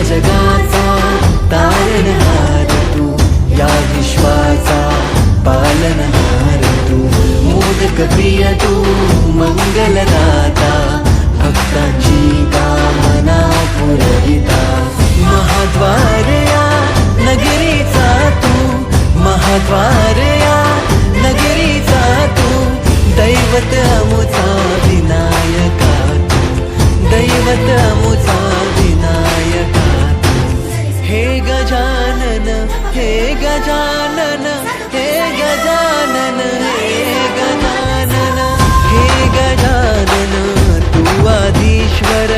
जगाचा तारणहार तू, या विश्वाचा पालनहार तू, मोदक प्रिय तू, मंगलदाता, भक्तांची कामना पुरविता, महाद्वार या नगरीचा तू, महाद्वार या नगरीचा तू, दैवत अमुचा विनायका तू, दैवत अमुचा विनायका तू, हे गजानन हे गजानन हे गजानन हे गजानन हे गजानन, तू आदिश्वर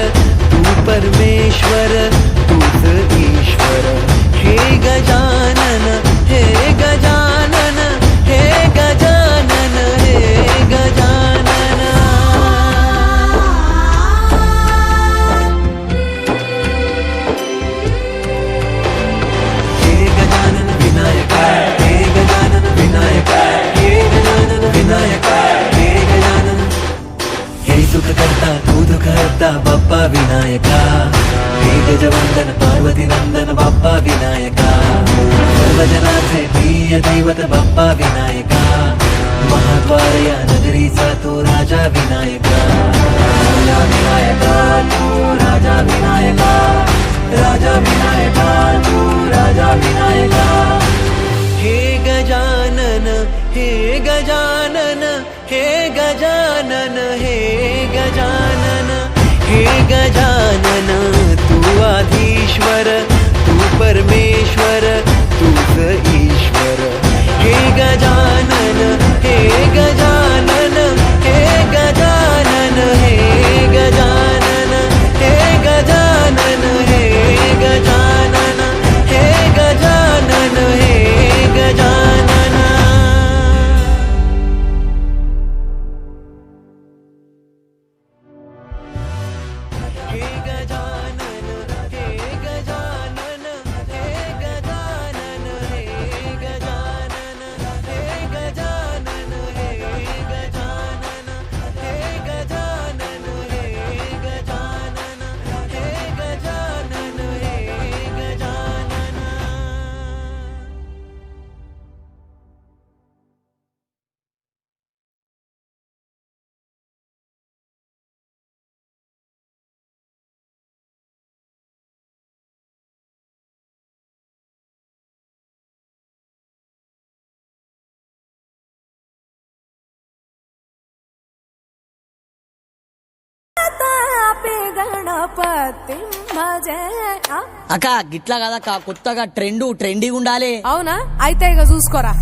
तू परमेश्वर तूच ईश्वर, हे गजानन हे गजानन हे गजानन हे गजानन। हे गजानन विनायका, हे गजानन विनायका, हे गजानन विनायका, हे गजानन, हे सुख करता तू दुःख हरता बाप्पा विनायका, हे गजवंदन पार्वती नंदन बाप्पा विनायका, सर्वजनाचे प्रिय दैवत बाप्पा विनायका, महाद्वार या नगरीचा तू राजा विनायका, राजा विनायका तू राजा विनायका, राजा विनायका तू राजा विनायका, हे गजानन हे गजानन हे गजानन हे गजानन हे गजानन, तू आधीश्वर तू परमेश्वर तूच ईश्वर, हे गजानन हे गजानन हे गजानन हे गजानन हे गजानन हे गजानन हे गजानन हे गजानन। हे गजानन हे गजानन हे गजानन हे गजानन हे गजानन हे गजानन हे गजानन हे गजानन हे गजानन हे गजानन। గణపతి మజే అక్క గిట్లా కదక్క కొత్తగా ట్రెండింగ్ ఉండాలి. అవునా అయితే ఇక చూసుకోరా.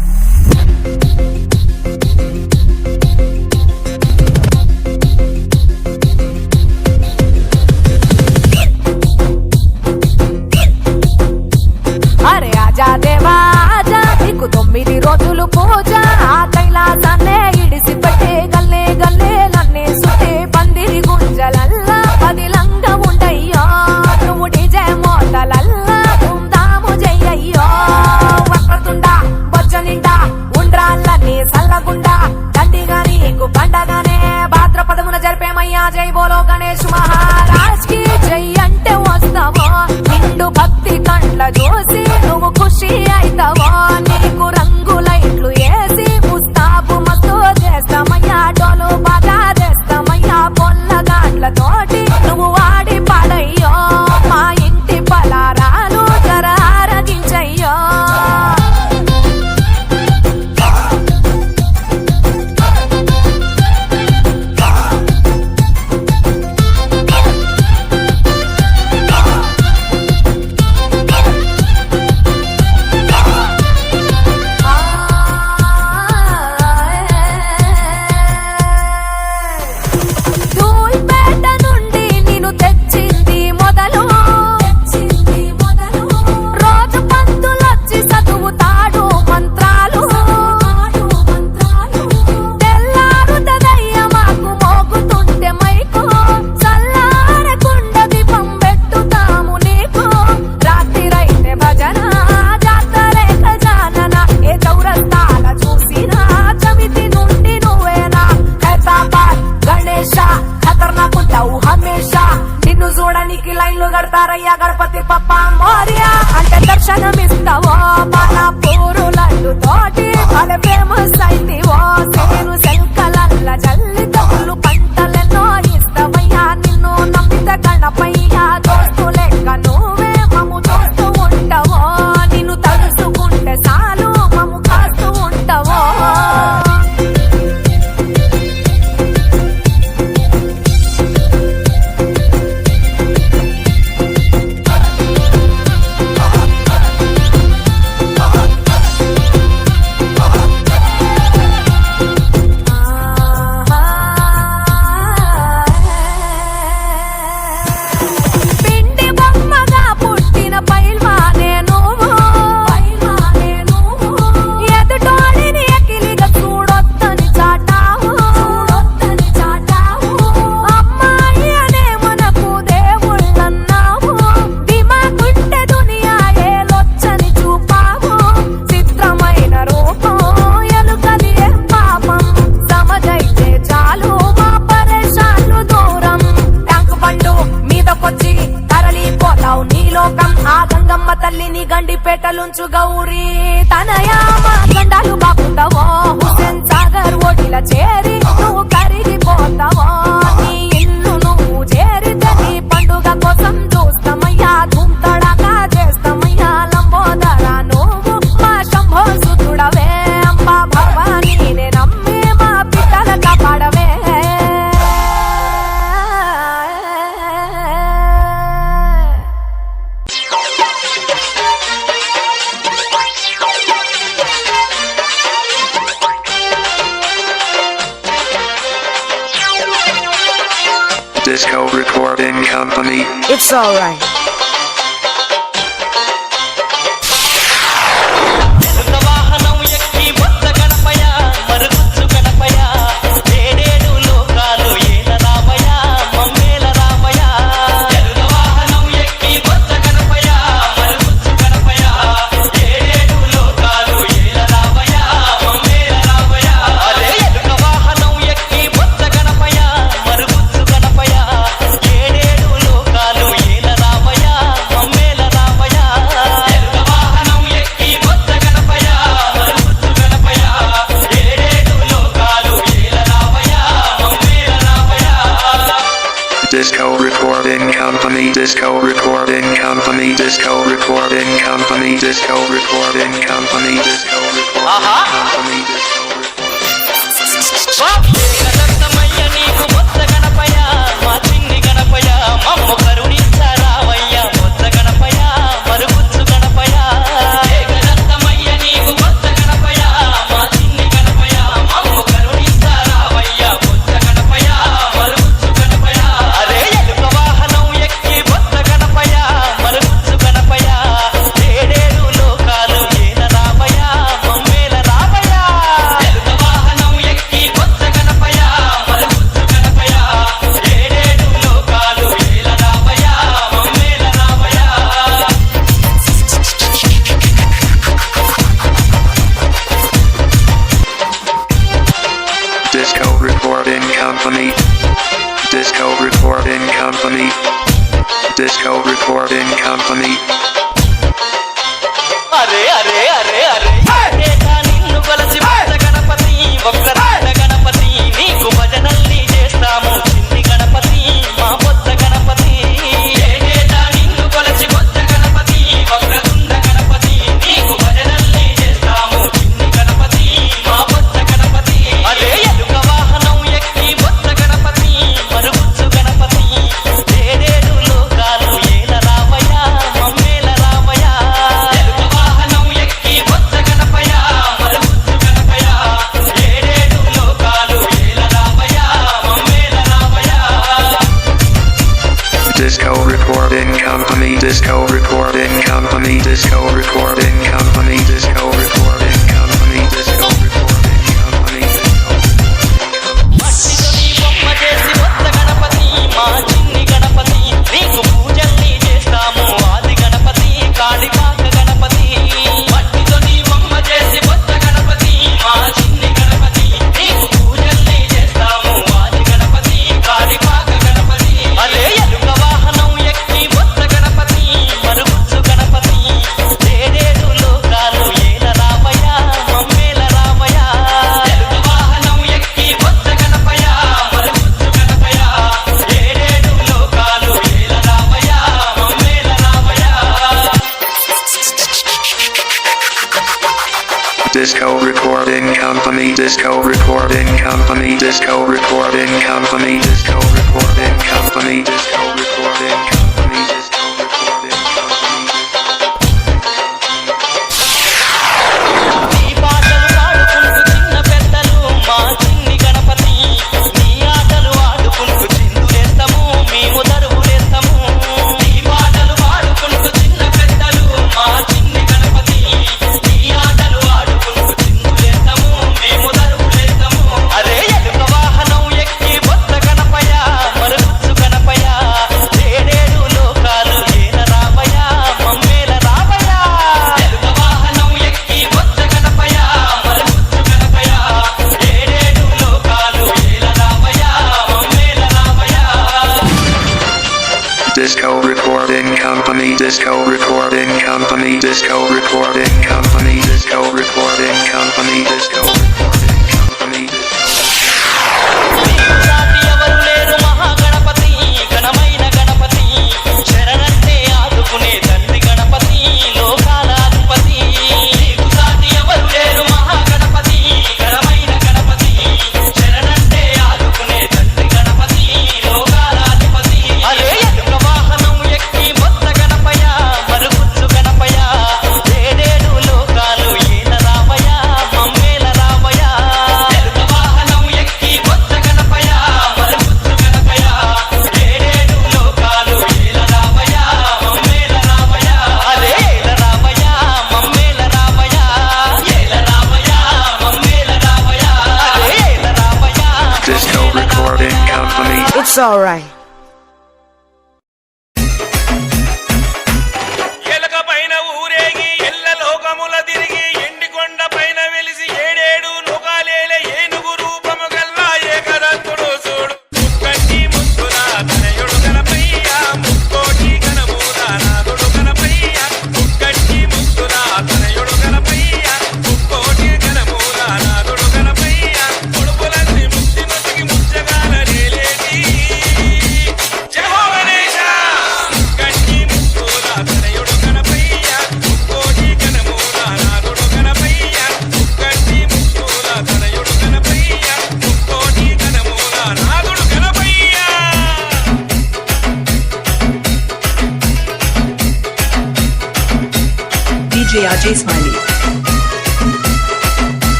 అరే ఆజా దేవా ఆజా, నీకు 9 రోజులు పూజ, ఆ కైలాసాన్నే ఇడిసి పెట్టే గల్లే గల్లే నన్నే సుట్టే పందిరి గుంజలల్లా పదిలంగా ఉండయ్యో, నువ్వు డిజే మోతలల్లా ధూమ్ధాము చెయ్యయ్యో, వక్రతుండా బొజ్జ నిండా ఉండ్రాళ్ళని సల్లగుండా దండిగా నీకు పండగానే భాద్రపదమున జరిపేమయ్యా, జై బోలో గణేష్ మహారాజ్ కి జై అంటే వస్తావో, నిండు భక్తి కండ్ల చూసి నువ్వు ఖుషి అయితావో, నీకు రంగు లైట్లు వేసి ముస్తాబు మస్తు చేస్తామయ్యా, డోలు బాగా చేస్తామయ్యా, పొల్ల గాట్లతోటి నువ్వు వాడి పాడయ్యో, మా ఇంటి పలారాలు జర ఆరగించయ్యో. చూడని దర్శనానికి లైన్లు కడతారయ్యా గణపతి పప్ప మోరియా అంటే దర్శనమిస్తావో మన పూరు లడ్డు తోటి వాళ్ళ ఫేమస్ అయితివో సేను శంకలల్ల జల్లి తగులు పంటలెన్నో ఇస్తావయ్యా నిన్ను నమ్మిత గణపయ్యా దోస్తు లెక్క నువ్వే మమ్ము చూస్తూ ఉంటావో నిన్ను తలుసుకుంటే చాలు మమ్ము కాస్తూ ఉంటావో పిండి బొమ్మగా పుట్టిన పైల్వానే నువ్వు ఎదుటోడిని ఎకిలిగా చూడొద్దని చాటావు అమ్మాయి అనే మనకు దేవుళ్ళన్నావు దిమాకుంటే దునియా ఏలొచ్చని చూపావు చిత్రమైన రూపం ఎలుకది ఏ పాపం సమజైతే చాలు మా పరేషాన్లు దూరం ట్యాంకు బండు మీదకొచ్చి తరలిపోతావు నీ లోకం ఆ గంగమ్మ తల్లిని గండిపేటలుంచు గౌరీ తనయా మా గండాలు బాగుంటావో హుసేన్ సాగర్ ఓటిల చేరి నువ్వు కరిగిపోతావో నీ ఇల్లు నువ్వు చేరితే నీ పండుగ కోసం చూస్తామయ్యా ధూమ్తడాకా చేస్తామయ్యా లంబోదర నువ్వు మా శంభో సుతుడవే అంబా భవానీనే నమ్మి మా పిట్టల కాపాడవే Disco Recording Company. It's alright. వాహనం ఎక్కి బొత్త గణపయ మరుగుచ్చు గణపయ ఏడేడు లోకాలు ఏల రామయ మమ్మేల రామయ వాహనం ఎక్కి బొత్త గణపయ మరుగుచ్చు గణపయ ఏడేడు లోకాలు ఏల రామయ మమ్మేల రామయ అరే ఎలుక వాహనం ఎక్కి బొత్త గణపయ మరుగుచ్చు గణపయ ఏడేడు లోకాలు ఏల రామయ మమ్మేల రామయ ఎలుక వాహనం ఎక్కి బొత్త గణపయ మరుగుచ్చు గణపయ ఏడేడు లోకాలు ఏల రామయ మమ్మేల రామయ Disco Recording Company. Disco Recording Company. Disco Recording Company. Disco Recording Company. Disco Aha. Recording Company. ఏకదంతమయ్య నీకు బొత్త గణపయ మా చిన్ని గణపయ మమ్ము కరుణించరావయ్య బొత్త గణపయ మరుగుచ్చు గణపయ ఏకదంతమయ్య నీకు బొత్త గణపయ మా చిన్ని గణపయ మమ్ము కరుణించరావయ్య బొత్త గణపయ మరుగుచ్చు గణపయ అరే ఎలుక వాహనం ఎక్కి బొత్త గణపయ మరుగుచ్చు గణపయ ఏడేడు లోకాలు ఏల రామయ మమ్మేల రామయ ఎలుక వాహనం ఎక్కి బొత్త గణపయ మరుగుచ్చు గణపయ ఏడేడు లోకాలు ఏల రామయ మమ్మేల రామయ Disco Recording Company. Disco Recording Company. Disco Recording Company. అరే అరే అరే అరే ఏటా నిన్ను కొలసి బొత్త గణపతి ఒక్కరాట గణపతి నీకు భజనల్ని చేస్తాము చిన్ని గణపతి మా బొత్త గణపతి ఏటా నిన్ను కొలసి బొత్త గణపతి ఒక్కరుండ గణపతి నీకు భజనల్ని చేస్తాము చిన్ని గణపతి మా బొత్త గణపతి అరే ఎలుక వాహనం ఎక్కి బొత్త గణపతి మరుగుచ్చు గణపతి ఏడేడు లోకాలు ఏల రామయ మమ్మేల రామయ ఎలుక వాహనం ఎక్కి బొత్త గణపయ మరుగుచ్చు గణపయ ఏడేడు లోకాలు ఏల రామయ మమ్మేల రామయ Disco Recording Company. Disco Recording Company. Disco Recording Company. Disco Recording Company. Disco Recording Company. మట్టితో నీ బొమ్మ చేసి బొత్త గణపతి మా చిన్ని గణపతి నీకు పూజల్ని చేస్తాము ఆది గణపతి కాళికాక గణపతి మట్టితో నీ బొమ్మ చేసి బొత్త గణపతి మా చిన్ని గణపతి నీకు పూజల్ని చేస్తాము ఆది గణపతి కాళికాక గణపతి అరే ఎలుక వాహనం ఎక్కి Disco Recording Company, Disco Recording Company, Disco Recording Company, Disco Recording Company, Disco Recording Company, Disco Recording Company. ఈ పాటలు పాడుకుంటూ చిన్న పెద్దలు మా చిన్ని గణపతి నీ ఆటలు ఆడుకుంటూ చిందులేస్తాము మేము దరువులేస్తాము ఈ పాటలు పాడుకుంటూ చిన్న పెద్దలు మా చిన్ని గణపతి నీ ఆటలు ఆడుకుంటూ చిందులేస్తాము మేము దరువులేస్తాము అరే ఎలుక వాహనం ఎక్కి బొత్త గణపయ మరుగుచ్చు గణపయ ఏడేడు లోకాలు ఏల రామయ మమ్మేల రామయ ఎలుక వాహనం ఎక్కి బొత్త గణపయ మరుగుచ్చు గణపయ ఏడేడు లోకాలు ఏల రామయ మమ్మేల రామయ Disco Recording Company, Disco Recording Company, Disco Recording Company, Disco Recording Company, Disco Recording Company, నీకు సాటి ఎవరు లేరు మహాగణపతి ఘనమైన గణపతి శరణంటే ఆదుకునే తండ్రి గణపతి లోకాల అధిపతి నీకు సాటి ఎవరు లేరు మహాగణపతి ఘనమైన గణపతి శరణంటే ఆదుకునే తండ్రి గణపతి లోకాల అధిపతి అరే ఎలుక వాహనం ఎక్కి బొత్త గణపయ మరుగుచ్చు గణపయ ఏడేడు లోకాలు ఏల రామయ మమ్మేల రామయ ఎలుక వాహనం ఎక్కి బొత్త గణపయ మరుగుచ్చు గణపయ ఏడేడు లోకాలు ఏల రామయ మమ్మేల రామయ అరే ఏల రామయ మమ్మేల రామయ ఏల రామయ మమ్మేల రామయ అరే ఏల రామయ Disco Recording Company. It's alright. ఎలక పైన ఊరేగి ఎల్ల లోకముల తిరిగి ఎండికొండ పైన వెలిసి ఏడేడు లోకాలేలే ఏనుగు రూపము గల్లా ఏకదంతుడు చూడు ముక్కంటి ముక్కున తనయుడు గణపయ్య ముక్కోటి గణమూల నాదుడు గణపయ్య ముక్కంటి ముక్కున తనయుడు గణపయ్య ముక్కోటి గణమూల నాదుడు గణపయ్య కొడుకులన్నీ ముక్తి నొసిగి ముచ్చగాల రేలేటి జహో గణేశ ముక్కంటి ముక్కుల తనయుడు గణపయ్య ముక్కోటి గణమూల నాదుడు గణపయ్య ముక్కంటి ముక్కుల తనయుడు గణపయ్య ముక్కోటి గణమూల నాదుడు Ganapayya DJ Ajay Smiley.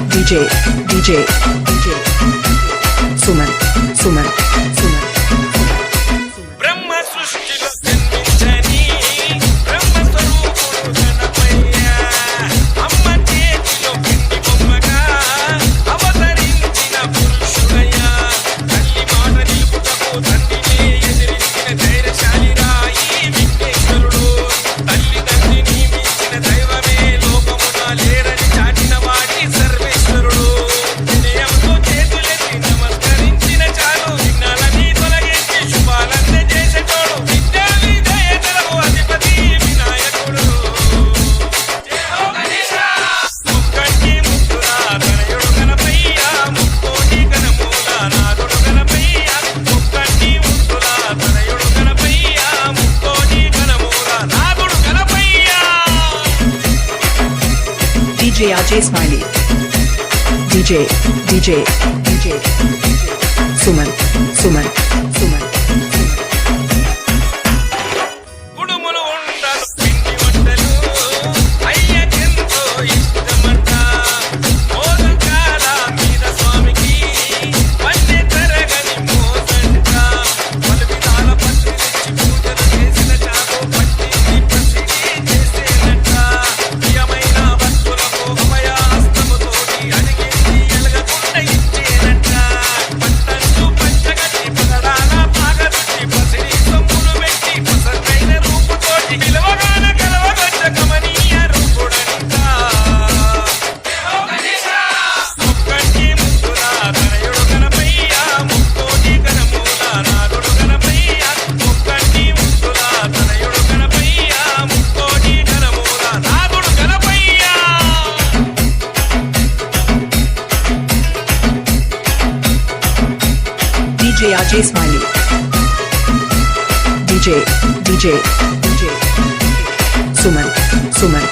DJ Suman. బ్రహ్మ సృష్టిలో జన్మించని బ్రహ్మస్వరూపుడు గణపయ్య అమ్మ చేతిలో పిండి బొమ్మగా అవతరించిన పురుషుడయ్య తల్లి మాట నిలుపుటకు తండ్రినే ఎదిరించిన ధైర్యశాలి రాయి విఘ్నేశ్వరుడు తల్లిదండ్రిని మించిన దైవమే లోకమున లేరని చాటిన వాడి సర్వేశ్వరుడు వినయంతో చేతులెత్తి నమస్కరించిన చాలు విఘ్నాలన్నీ తొలగించి శుభాలన్నీ చేసేటోడు విద్యా విధేయతలకు అధిపతి వినాయకుడు జై హో గణేశ ముక్కంటి ముక్కున తనయుడు గణపయ్య ముక్కోటి గణమూల నాదుడు గణపయ్య ముక్కంటి ముక్కున తనయుడు గణపయ్య ముక్కోటి గణమూల నాదుడు Ganapayya DJ Ajay Smiley. DJ Suman. కుడుములు ఉండలు పిండి వంటలు అయ్యకెంతో ఇష్టమంట మోదకాల మీద స్వామికి పల్లె తరగని మోసంట పలు విధాల పత్రి తెచ్చి పూజలు చేసిన చాలు పట్టింది పసిడి చేసేనట ప్రియమైన భక్తులకు అభయాస్తముతోటి అడిగింది ఎలగకుండా ఇచ్చేనట పట్టంచు పంచగట్టి పగడాల పాగబెట్టి పసిడి సొమ్ములు పెట్టి పసందైన రూపుతోటి పిలవగాన కలవగొచ్చ కమనీయ రూపుడంట జై హో గణేశ ముక్కంటి ముక్కున తనయుడు గణపయ్య ముక్కోటి గణమూల నాదుడు గణపయ్య ముక్కంటి ముక్కున తనయుడు గణపయ్య ముక్కోటి గణమూల నాదుడు Ganapayya DJ Ajay Smiley. DJ Suman.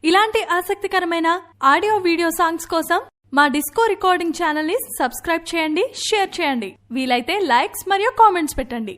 ఇలాంటి ఆసక్తికరమైన ఆడియో వీడియో సాంగ్స్ కోసం మా డిస్కో రికార్డింగ్ ఛానల్ ని సబ్స్క్రైబ్ చేయండి, షేర్ చేయండి, వీలైతే లైక్స్ మరియు కామెంట్స్ పెట్టండి.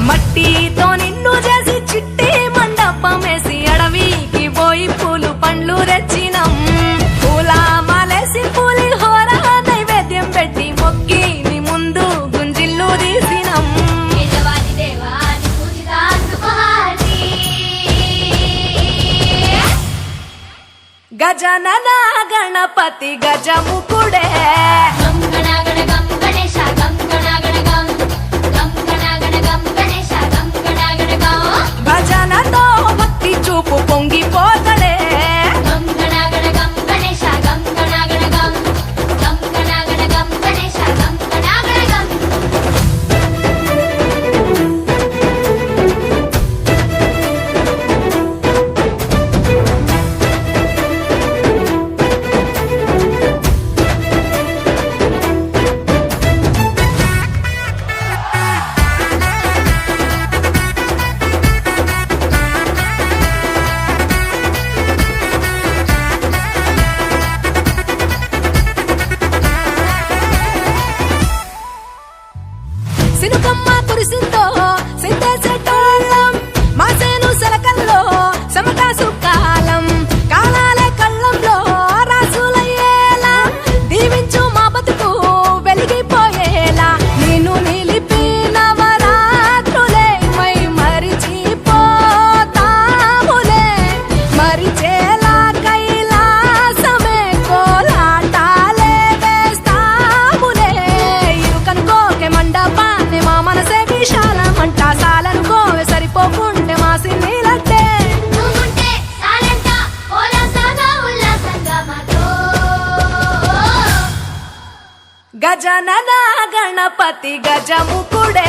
మట్టితో నిన్ను చేసి చిట్టి మండపమేసి అడవికి పోయి పూలు పండ్లు తెచ్చినం. పూల మాలేసి పులిహోర నైవేద్యం పెట్టి మొక్కి నీ ముందు గుంజిల్లు తీసినం. గజనన గణపతి గజముకుడే భజనతో భక్తి చూపు పొంగిపోతడే. సినుకమ్మ కురిసిందో సిందేసేటోళ్ళం, మాసేను సెలకల్లో సమకాసు కాలం, కాలాలే కళ్ళంలో రాసులయ్యేలా దీవించు మా బతుకు వెలిగిపోయేలా. నేను నిలిపిన వరాత్రులే మై మరిచిపోతాములే, మరిచేలా కైలాసమే కోలాటాలే వేస్తాములే. ఇరుకనుకోకే మండపా మా మనసే విశాలమంట, సాలనుకోవే సరిపోకుంటే మా సిన్నీలంటే. గజనన గణపతి గజముకుడే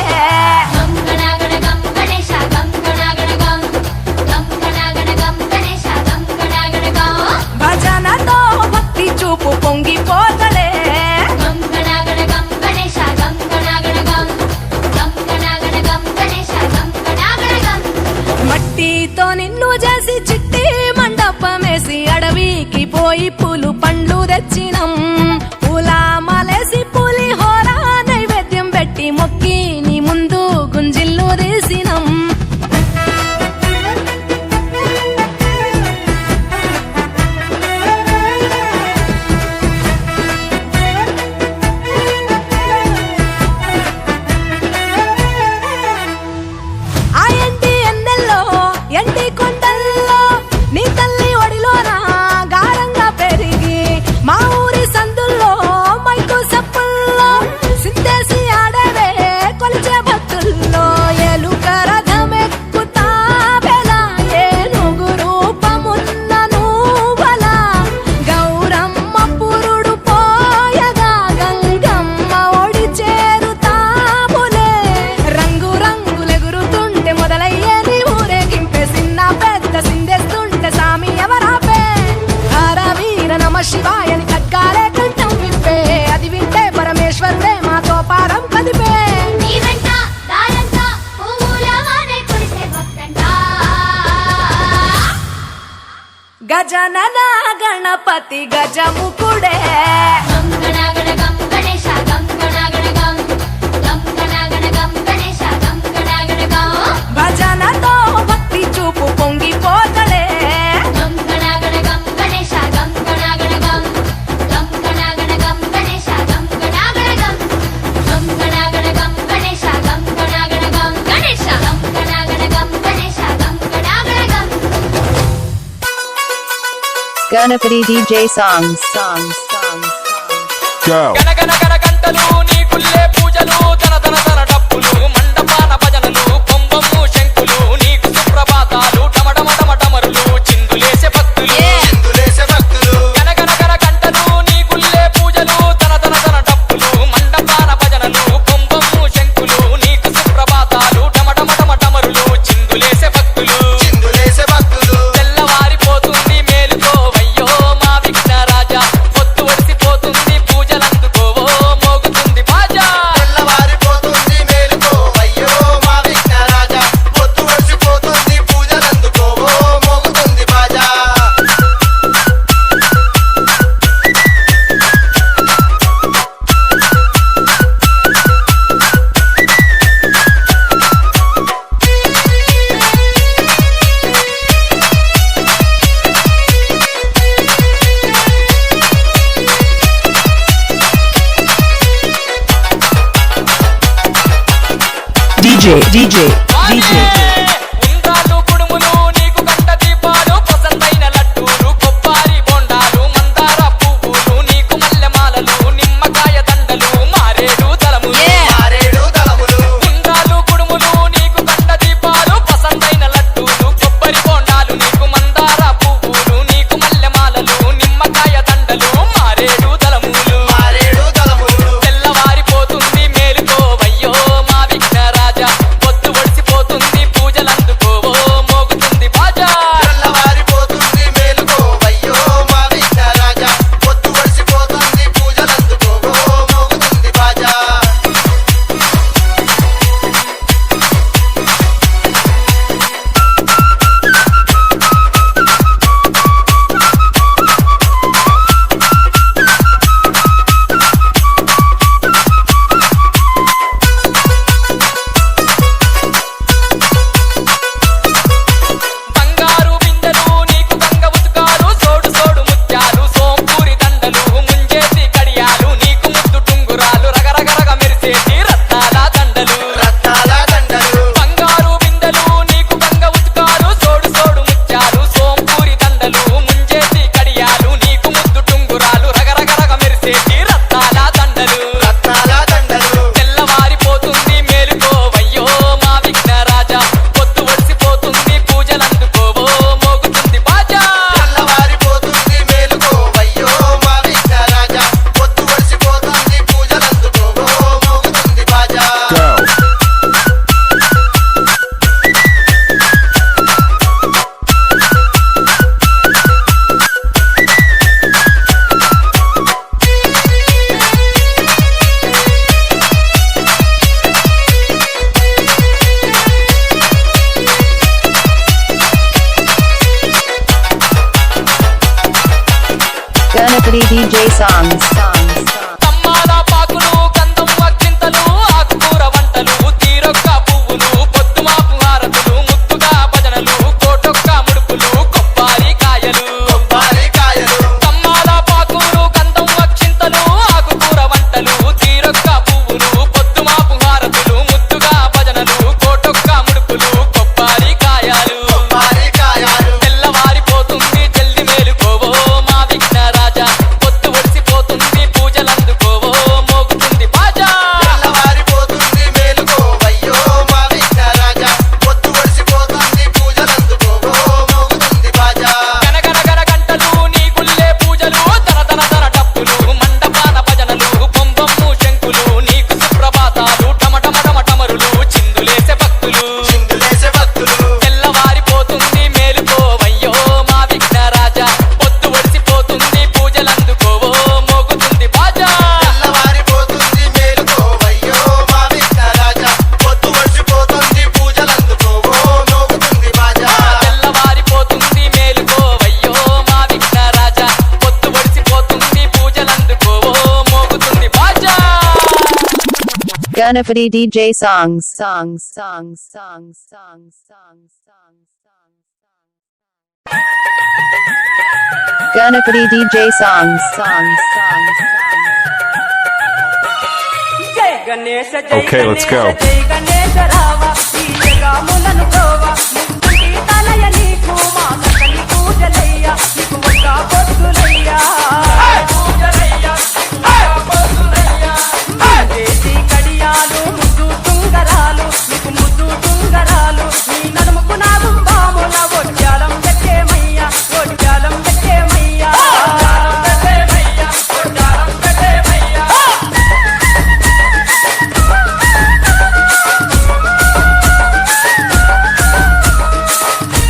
భజనతో భక్తి చూపు పొంగిపోతడే. మట్టితో నిన్ను చేసి చిట్టి మండపమేసి అడవికి పోయి పూలు పండ్లు తెచ్చినం. పూల మాలేసి పులిహోర నైవేద్యం పెట్టి మొక్కి నీ ముందు గుంజిల్లు తీసినం. ఆ ఎండి ఎన్నెల్లో ఎండి కొండల్లో నీ తల్లి ఒడిలోన గారంగా పెరిగి మా ఊరి సందుల్లో మైకు సప్పుల్లో సిందేసి ఆడవే కొలిచే భక్తుల్లో. ఏలుక రథమెక్కుతా బెలా ఏనుగు రూపమున్న నువ్వలా, గౌరమ్మ పురుడు పోయగా గంగమ్మ ఒడి చేరుతాములే. రంగు రంగులెగురుతుంటే మొదలయ్యే నీ ఊరేగింపే, చిన్న పెద్ద సిందేస్తుంటే సామి ఎవరాపే. హర వీర నమ శివాయని ఖడ్గాలే కంఠం విప్పే, అది వింటే పరమేశ్వరుడే మాతో పారం కదిపే. గజనన గణపతి గజముకుడే భజనతో భక్తి చూపు పొంగిపోతడే. Ganapati DJ songs. Go. గనగన గన గంటలు నీకుల్లే పూజలు, తన తన తన డప్పులు, మండపాన భజనలు, పొంబమ్ము శంకులు, నీకు సుప్రభాతాలు, డమడమ డమడమరులు. ఉండ్రాళ్ళు కుడుములు నీకు గంట దీపాలు పసందైన లడ్డూలు కొబ్బరి బొండాలు మందార పువ్వులు నీకు మల్లెమాలలు నిమ్మకాయ దండలు మారేడు తలములు ఉండ్రాళ్ళు కుడుములు నీకు గంట దీపాలు పసందైన లడ్డూలు కొబ్బరి బొండాలు నీకు మందార పువ్వులు నీకు మల్లెమాలలు నిమ్మకాయ దండలు మారేడు తలములు తెల్లవారిపోతుంది మేలుకోవయ్యో మా విఘ్నరాజా పొద్దు ఒడిసిపోతుంది పూజలందుకోవో మోగుతుంది బాజా బంగారు బిందెలు నీకు గంగ ఉతుకాలు సోడు సోడు ముత్యాలు సోంపూరి దండలు ముంజేసి కడియాలు నీకు ముద్దు టుంగురాలు రగరగరగ మెరిసేటి రత్నాల దండలు బంగారు బిందెలు నీకు గంగ ఉతుకాలు సోడు సోడు ముత్యాలు సోంపూరి దండలు ముంజేసి కడియాలు నీకు ముద్దు టుంగురాలు రగరగరగ మెరిసేటి రత్నాల దండలు తెల్లవారిపోతుంది మేలుకోవయ్యో మా విఘ్నరాజా పొద్దు ఒడిసిపోతుంది పూజలందుకోవో మోగుతుంది బాజా Ganapati DJ songs. తమ్మాల పాకులు గంధం అక్షింతలు ఆకుకూర వంటలు తీరొక్క పువ్వులు పొద్దుమాపు హారతులు ముద్దుగా భజనలు కోటొక్క ముడుపులు కొబ్బరి కాయలు తమ్మాల పాకులు గంధం అక్షింతలు ఆకుకూర వంటలు తీరొక్క పువ్వులు పొద్దుమాపు హారతులు ముద్దుగా భజనలు కోటొక్క ముడుపులు కొబ్బరి కాయలు తెల్లవారిపోతుంది జల్ది మేలుకోవో మా విఘ్నరాజా పొద్దు ఒడిసిపోతుంది పూజలందుకోవో మోగుతుంది బాజా గనగనగన గంటలు నీ గుల్లే పూజలు తన డప్పులు మండపాన భజనలు బొంబమ్ము శంకులు నీకు సుప్రభాతాలు టమటమటమటమరులు చిందులేసే భక్తులు తెల్లవారిపోతుంది మేలుకోవయ్యో మా విఘ్నరాజా పొద్దు ఒడిసిపోతుంది పూజలందుకోవో మోగుతుంది బాజా తెల్లవారిపోతుంది మేలుకోవయ్యో మా విఘ్నరాజా పొద్దు ఒడిసిపోతుంది పూజలందుకోవో మోగుతుంది బాజా Ganapati DJ songs. Ganapati DJ songs. జై గణేశ Okay, let's go. జై గణేశ రావా ఈ జగములను ప్రోవా ముక్తి తలయ నీకు మా సకలి పూజలయ్యా నీకు ఒక్క పొద్దులయ్యా చేసి కడియాలు ముద్దు తుంగరాలు నీకు ముద్దు తుంగరాలు నీ నడుముకు నాగు బాముల ఒడ్యాలం పెట్టేమయ్యా ఒడ్యాలం పెట్టేమయ్యా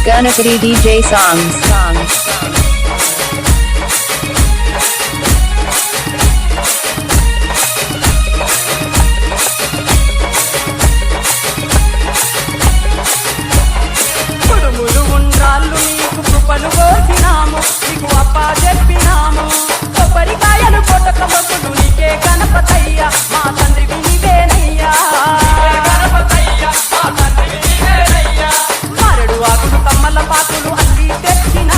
Ganapati DJ songs. కుడుములు ఉండ్రాళ్ళు నీకు కృపలు కోసినాము నీకు అప్పా చెప్పినాము కొబ్బరికాయలు కొట్టక మొక్కులు నీకే గణపతయ్యా మా తండ్రి నీవేనయ్యా మరడు ఆకులు కమ్మల పాకులు అల్లి తెచ్చిన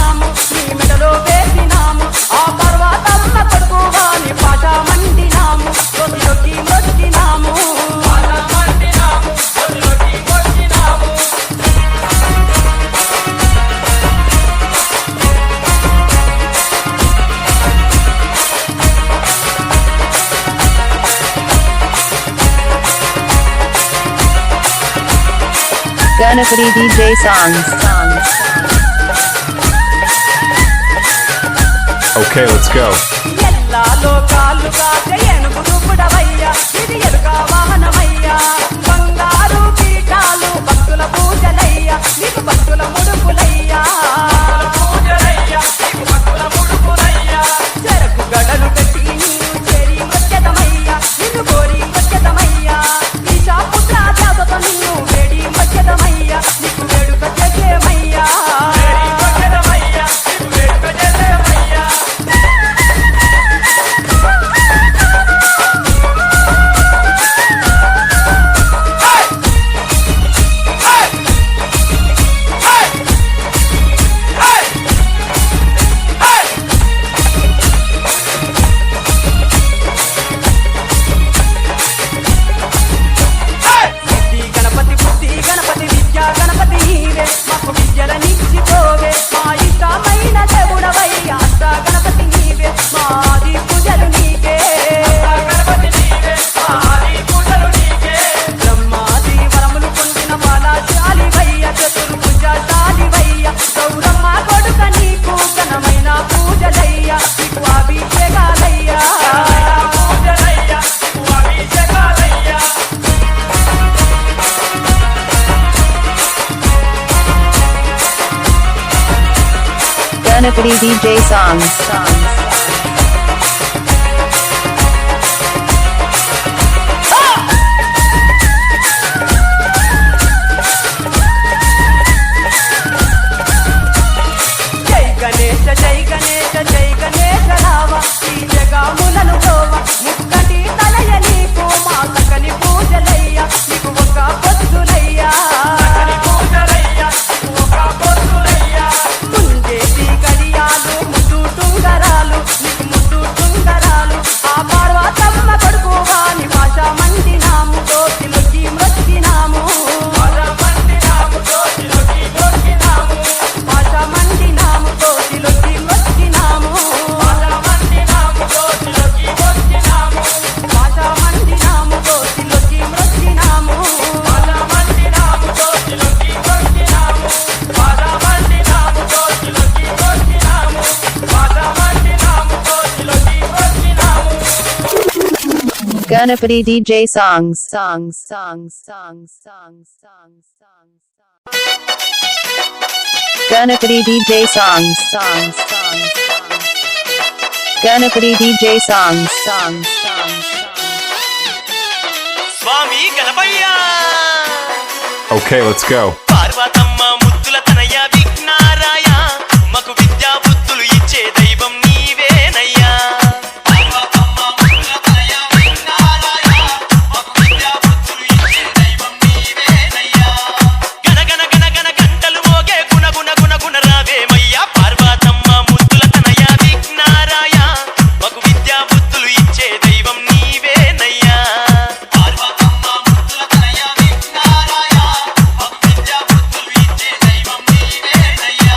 Ganapati DJ songs. Okay, let's go. ఎల్లాలో కాలుగా జయను గురుపుడవయ్యా ఇది ఎలుక వాహనమయ్యా బంగారు పీఠాలు భక్తుల పూజలయ్యా నీకు భక్తుల ముడుపులయ్యా చెరకు గడలు కట్టి నిన్ను చేరి వచ్చదమయ్యా నిన్ను కోరి వచ్చదమయ్యా ఈశా పుత్ర జాతతో నిన్ను వేడి వచ్చదమయ్యా నీకు వేడుక చేసేమయ్యా బుద్ధి గణపతి విద్యా గణపతి నీవే మాకు విద్యల నిచ్చిపోవే మా ఇష్టమైన దేవుడవయ్యా అష్ట గణపతి నీవే మాది పూజలు నీకే బ్రహ్మాది వరములు పొందిన బాలాశాలివయ్య చతుర్భుజశాలివయ్య గౌరమ్మ కొడుక నీకు ఘనమైన పూజలయ్యా నీకు అభిషేకాలయ్యా Ganapati DJ songs. జై గణేశ జై గణేశ జై గణేశ రావ ఈ జగాములను గోవ ముక్కటి తలయ నీకు మా సకలి పూజలయ్యా నీకు ఒక పొద్దులయ్యా ముంజేసి గడియాలు ముద్దు టుంగరాలు నీకు ముద్దు టుంగరాలు ఆ పార్వతమ్మ కొడుకు వాని భాష మండినాము దోసిలోకి మృతినాము భాష మండినాము దోసిలోకి మృతినాము భాష మండినాము దోసిలోకి మృతినాము భాష మండినాము దోసిలోకి మృతినాము భాష మండినాము దోసిలోకి మృతినాము భాష మండినాము దోసిలోకి మృతినాము భాష మండినాము దోసిలోకి మృతినాము భాష మండినాము దోసిలోకి మృతినాము Ganapati DJ songs. Ganapati DJ songs. Ganapati DJ songs. స్వామి గణపయ్యా Okay, let's go. పార్వతమ్మ ముద్దుల తనయ విఘ్నారాయ మకు విద్యా బుద్ధులు ఇచ్చే దైవం నీవేనయ్యా పార్వతమ్మ ముద్దుల తనయ విఘ్నారాయ మకు విద్యా బుద్ధులు ఇచ్చే దైవం నీవేనయ్యా గణ గణ గణ గణ గంటలు మోగే గుణ గుణ గుణ గుణ రావేమయ్యా పార్వతమ్మ ముద్దుల తనయ విఘ్నారాయ మకు విద్యా బుద్ధులు ఇచ్చే దైవం నీవేనయ్యా పార్వతమ్మ ముద్దుల తనయ విఘ్నారాయ మకు విద్యా బుద్ధులు ఇచ్చే దైవం నీవేనయ్యా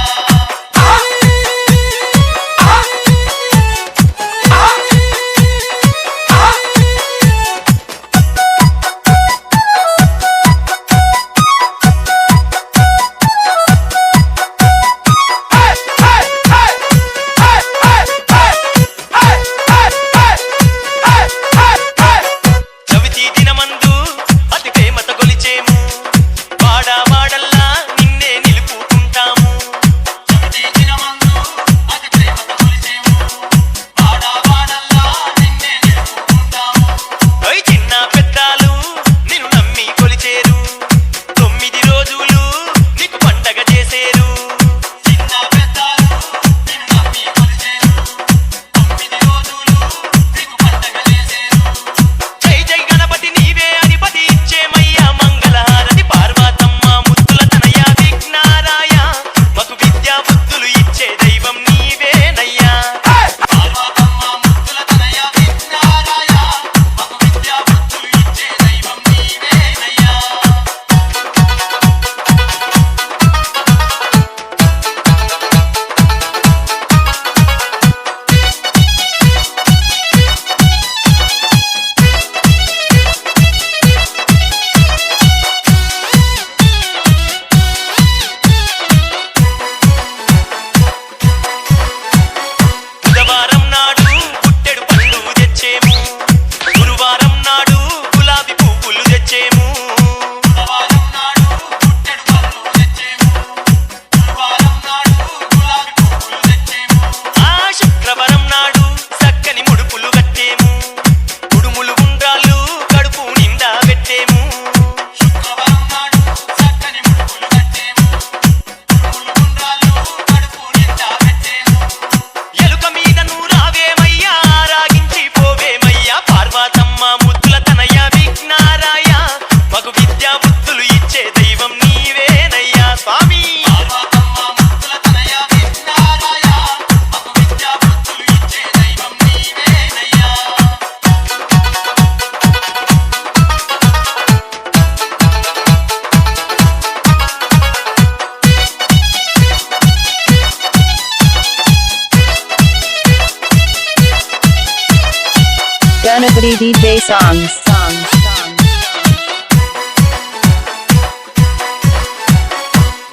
Ganapati DJ songs.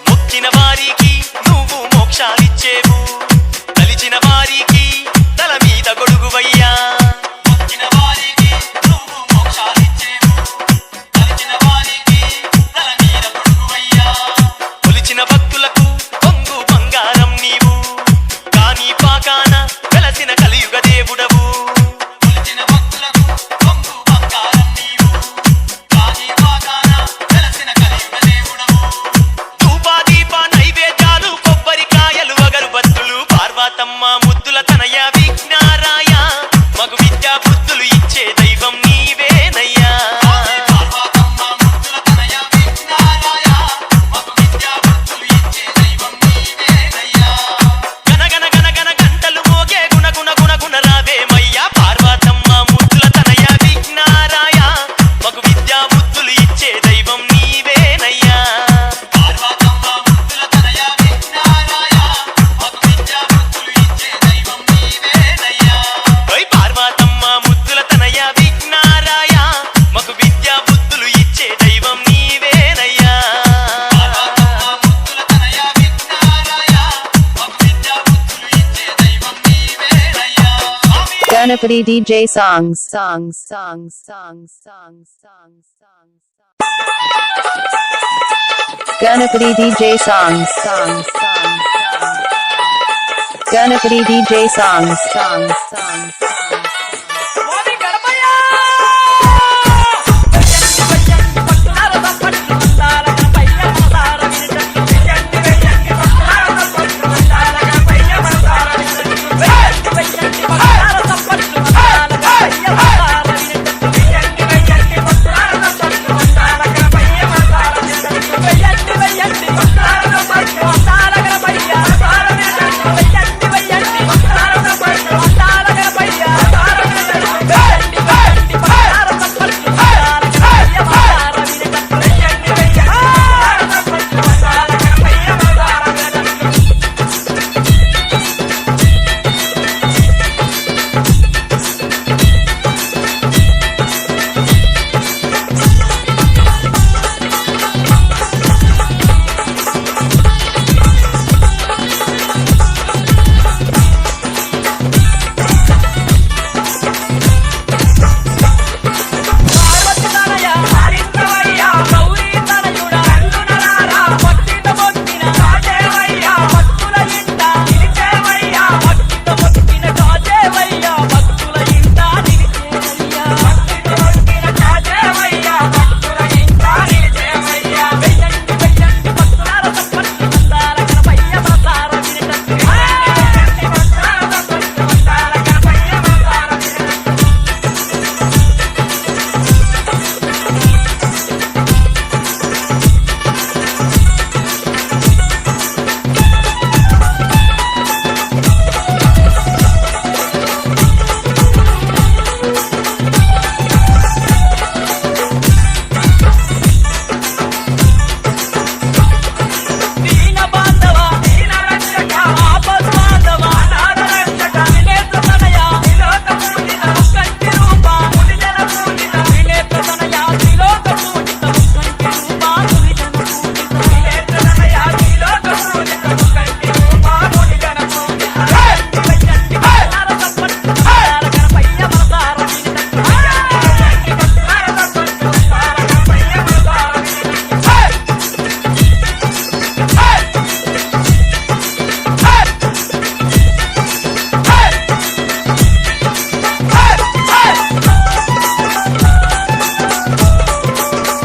మొక్కిన వారికి నువ్వు మోక్షాలిచ్చేవు తలిచిన వారికి తల మీద గొడుగువయ్యా మొక్కిన వారికి నువ్వు మోక్షాలిచ్చేవు తలిచిన వారికి తల మీద గొడుగువయ్యా కొలిచిన భక్తులకు పొంగు బంగారం నీవు కాని పాకాన వెలసిన కలియుగ దేవుడవు కొలిచిన భక్తులకు పొంగు బంగారం నీవు కాని పాకాన వెలసిన కలియుగ దేవుడవు ధూపాదీప నైవేద్యాలు కొబ్బరికాయలు అగరుబత్తులు పార్వతమ్మ ముద్దుల తనయ విఘ్నారాయ మగు విద్యా బుద్ధులు ఇచ్చే దైవం నీవేనయ్యా పార్వతమ్మ ముద్దుల తనయ విఘ్నారాయ మగు విద్యా బుద్ధులు ఇచ్చే దైవం నీవేనయ్యా గన గన గన గన గంటలు మోగే గుణ గుణ గుణ గుణ రావేమయ్యా పార్వతమ్మ ముద్దుల తనయ విఘ్నారాయ మగు విద్యా బుద్ధులు ఇచ్చే దైవం నీవేనయ్యా పార్వతమ్మ ముద్దుల తనయ విఘ్నారాయ మగు విద్యా బుద్ధులు ఇచ్చే దైవం నీవేనయ్యా ఓయ్ పార్వతమ్మ ముద్దుల తనయ విఘ్నారాయ మగు విద్యా బుద్ధులు ఇచ్చే దైవం నీవేనయ్యా పార్వతమ్మ ముద్దుల తనయ విఘ్నారాయ మగు విద్యా బుద్ధులు ఇచ్చే దైవం నీవేనయ్యా Ganapati DJ songs. Ganapati DJ songs. Ganapati DJ songs.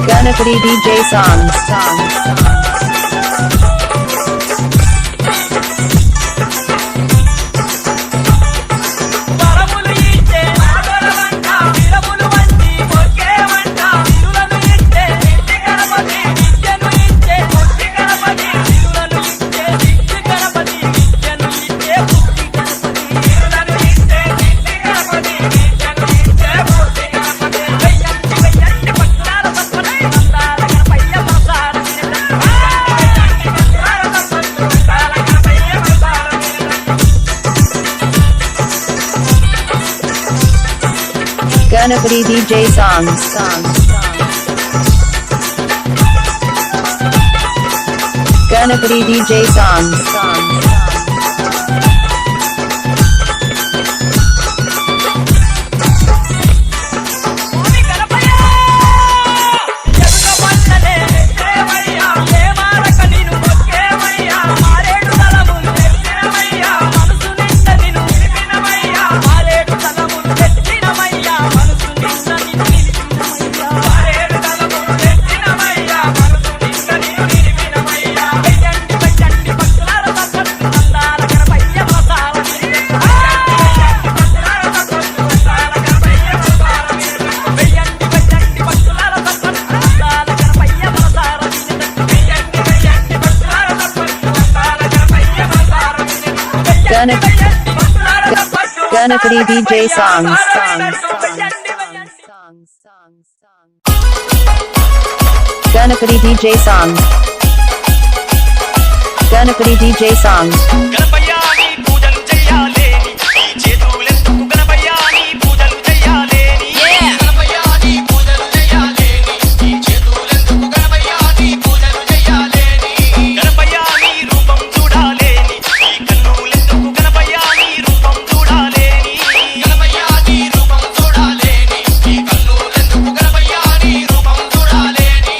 Ganapati DJ songs. Hey! Ganapati DJ songs. Ganapati DJ songs. Ganapati DJ songs. Ganapati DJ songs. Ganapati DJ songs. గణపయ్యా నీ పూజలు చెయ్యాలేని ఈ చేతులెందుకు గణపయ్యా నీ పూజలు చెయ్యాలేని గణపయ్యా నీ పూజలు చెయ్యాలేని ఈ చేతులెందుకు గణపయ్యా నీ పూజలు చెయ్యాలేని గణపయ్యా నీ రూపం చూడాలేని ఈ కన్నులెందుకు గణపయ్యా నీ రూపం చూడాలేని గణపయ్యా నీ రూపం చూడాలేని ఈ కన్నులెందుకు గణపయ్యా నీ రూపం చూడాలేని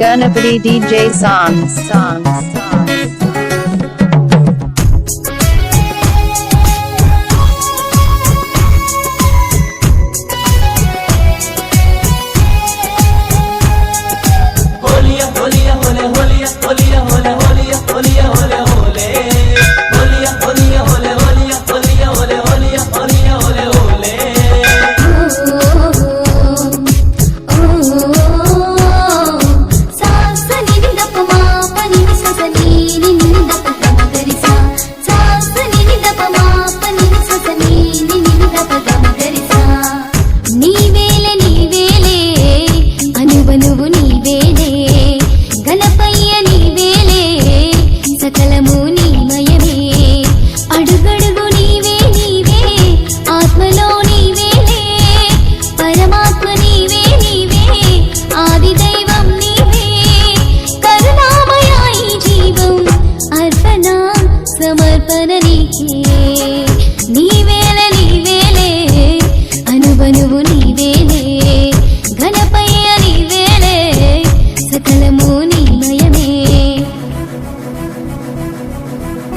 Ganapati DJ songs.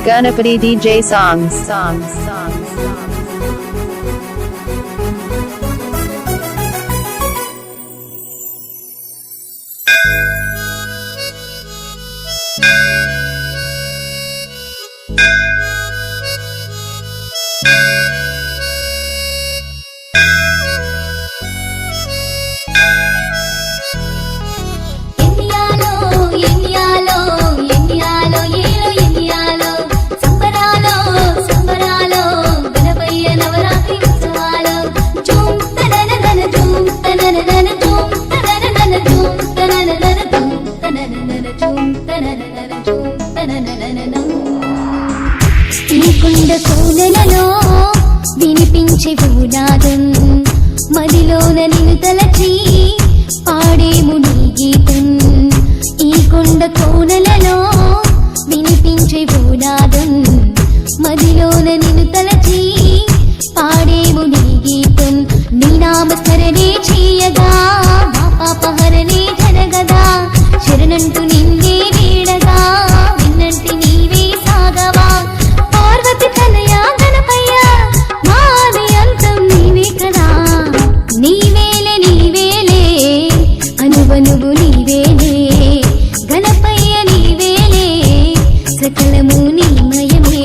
Ganapati DJ songs. కొండ కోనలలో వినిపించే భూనాదం మదిలోన నిన్ను తలచి పాడేము నీ గీతం. ఈ కొండ కోనలలో వినిపించే భూనాదం మదిలోన నిన్ను తలచి పాడేము నీ గీతం. నీ నామస్మరణే చేయగా మా పాపహరణే జరగదా శరణంటూ నిన్నే వీడగా విన్నంటి నీవే సాగవా. పార్వతి తనయ గణపయ్య మాది అంతం నీవే కదా. నీవేలే నీవేలే అనువనువు నీవేలే గణపయ్య నీవేలే సకలము నీమయమే.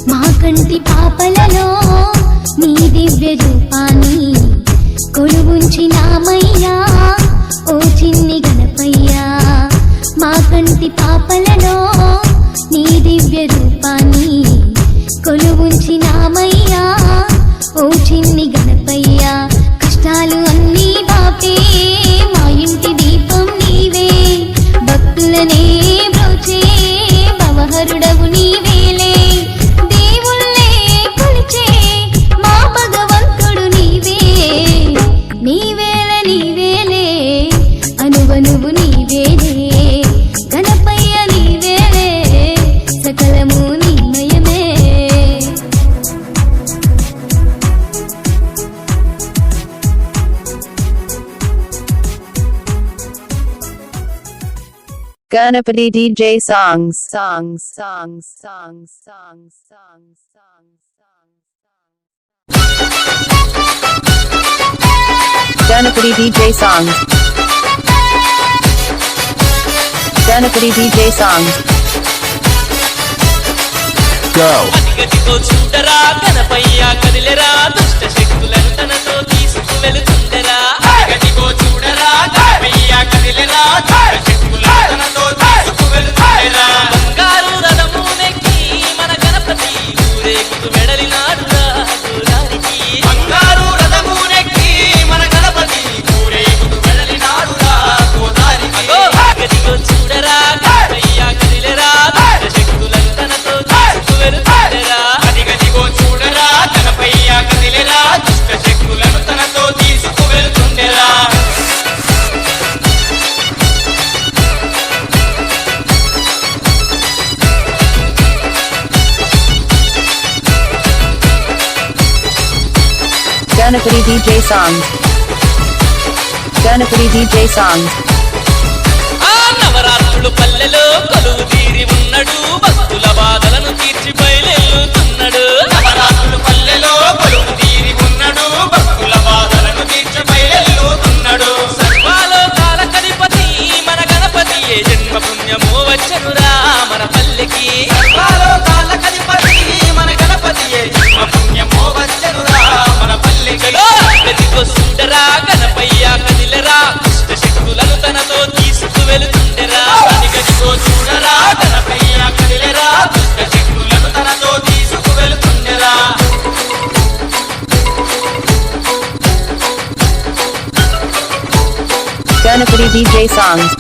మా కంటి పాపలలో నీ దివ్య రూపాన్ని కొలువుంచినామయ్యా ఓ చిన్ని గణపయ్యా. మా కంటి పాపలలో నీ దివ్య రూపాన్ని కొలువుంచినామయ్యా ఓ చిన్ని గణపయ్యా. కష్టాలు అన్నీ బాపే మా ఇంటి దీపం నీవే భక్తులనే బ్రోచే భవహరుడవు నీవేలే. దేవుళ్ళే కొలిచే మా భగవంతుడు నీవే. నీవేలే నీవేలే అనువనువు నీవేలే గణపయ్య నీవేలే సకలము నీమయమే. Ganapati DJ songs. Ganapati DJ songs. Ganapati DJ songs. Go. అదిగదిగో చూడరా గణపయ్య కదిలెరా దుష్ట శక్తులను తనతో తీసుకు వెళుతుందరా. అదిగదిగో చూడరా గణపయ్య కదిలెరా దుష్ట శక్తులను తనతో తీసుకు వెళుతుందరా. బంగారు రథము నెక్కి Ganapati DJ songs. Ganapati DJ songs. ఆ నవరాత్రులు పల్లెలో కొలువు తీరి ఉన్నాడు భక్తుల బాధలను తీర్చి బయలుతున్నాడు నవరాత్రులు పల్లెలో కొలువు తీరి ఉన్నాడు భక్తుల బాధలను తీర్చి బయలుతున్నాడు సర్వాలోకాల కధిపతి మన గణపతి ఏ జన్మ పుణ్యమో వచ్చనురా మన పల్లెకి సర్వాలోకాల కధిపతి మన గణపతి ఏ జన్మ పుణ్యమో వచ్చనురా మన పల్లెకి గదిగో సుందరా గణపయ్య కదిలరా దుష్ట శక్తులను తనతో తీసుకు వెళుతుండెరా గదిగో చూడరా గణపయ్య కదిలరా దుష్ట శక్తులను తనతో తీసుకు వెళుతుండెరా Ganapati DJ songs.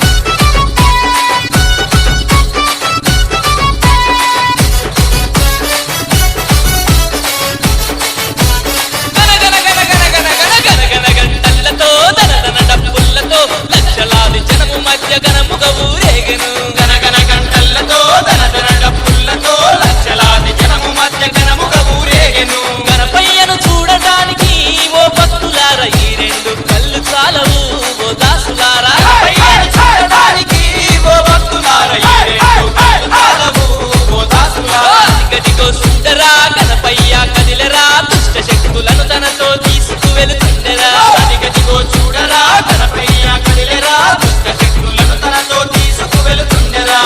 గంటలతో దనదన డప్పులతో లక్షలాది జనము మధ్య గణముగ ఊరేగను గనగన గంటలతో దనదన డప్పులతో లక్షలాది జనము మధ్య గణముగ ఊరేగను గణపయ్యను చూడటానికి ఓ భక్తులార ఈ రెండు కళ్ళు చాలవు ఓ దాసులారా గణపయ్యను చూడటానికి ఓ భక్తులార ఈ రెండు కళ్ళు చాలవు ఓ దాసులారా గదిగో సుందరా గణపయ్య కదిలరా దుష్ట శక్తులను తనతో తీసుకు వెళుతుండెరా గదిగో చూడరా గణపయ్య కదిలరా దుష్ట శక్తులను తనతో తీసుకు వెళుతుండెరా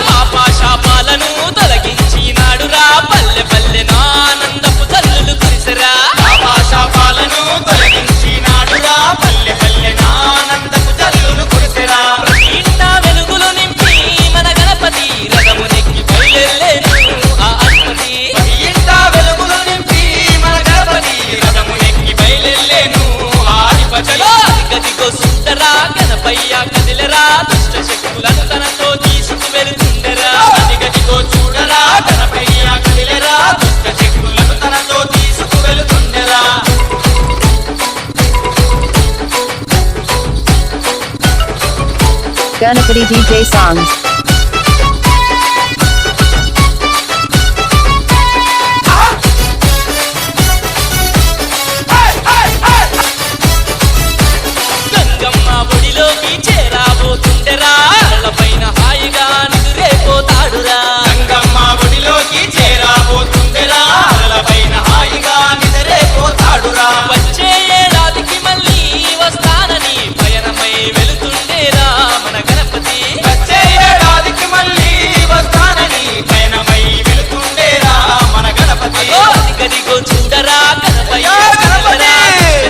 పాపాశాపాలను తొలగించినాడురా పల్లె పల్లె ఆనందపు తల్లులు కురిసరా పాపాశాపాలను తొలగించినాడురా పల్లె పల్లె ఆనందపు తల్లులు కురిసరా ఇంట వెలుగులు నింపి మన గణపతి రథము నెక్కి బయలుదేరేను ఆ అధిపతి ఇంట వెలుగులు నింపి మన గణపతి రథము నెక్కి బయలుదేరేను ఆ అధిపతి గదిగో సుందరా గణపయ్య కదిలరా దుష్ట శక్తులను తనతో తీసుకు వెళుతుండెరా గదిగో చూడరా గణపయ్య కదిలరా దుష్ట శక్తులను తనతో తీసుకు వెళుతుండెరా Ganapati DJ songs. గంగమ్మ ఒడిలోకి చేరాబోతుండెరా పైన హాయిగా నిదురేపోతాడురా గంగమ్మ ఒడిలోకి చేరాబోతుండెరా పైన హాయిగా నిదురేపోతాడురా వచ్చే ఏడాదికి మళ్ళీ వస్తానని పయనమై వెళుతుండేరా మన గణపతి వచ్చే ఏడాదికి మళ్ళీ వస్తానని పయనమై వెళుతుండేరా మన గణపతి గదిగో చూడరా గణపయ్య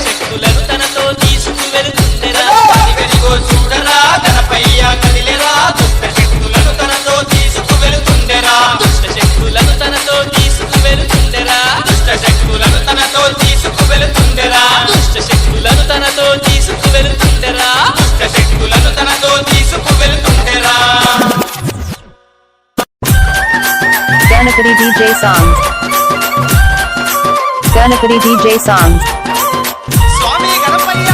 శక్తులను తనతో తీసుకు వెళుతుండెరా గదిగో చూడరా గణపయ్య కదిలెరా దుష్ట శక్తులను తనతో తీసుకు వెళుతుండెరా దుష్ట శక్తులను తనతో తీసుకు వెళుతుండెరా దుష్ట శక్తులను తనతో తీసుకు వెళుతుండెరా దుష్ట శక్తులను తనతో తీసుకు వెళుతుండెరా దుష్ట శక్తులను తనతో తీసుకు వెళుతుండెరా Ganapati DJ songs. Ganapati DJ songs. స్వామి గణపయ్య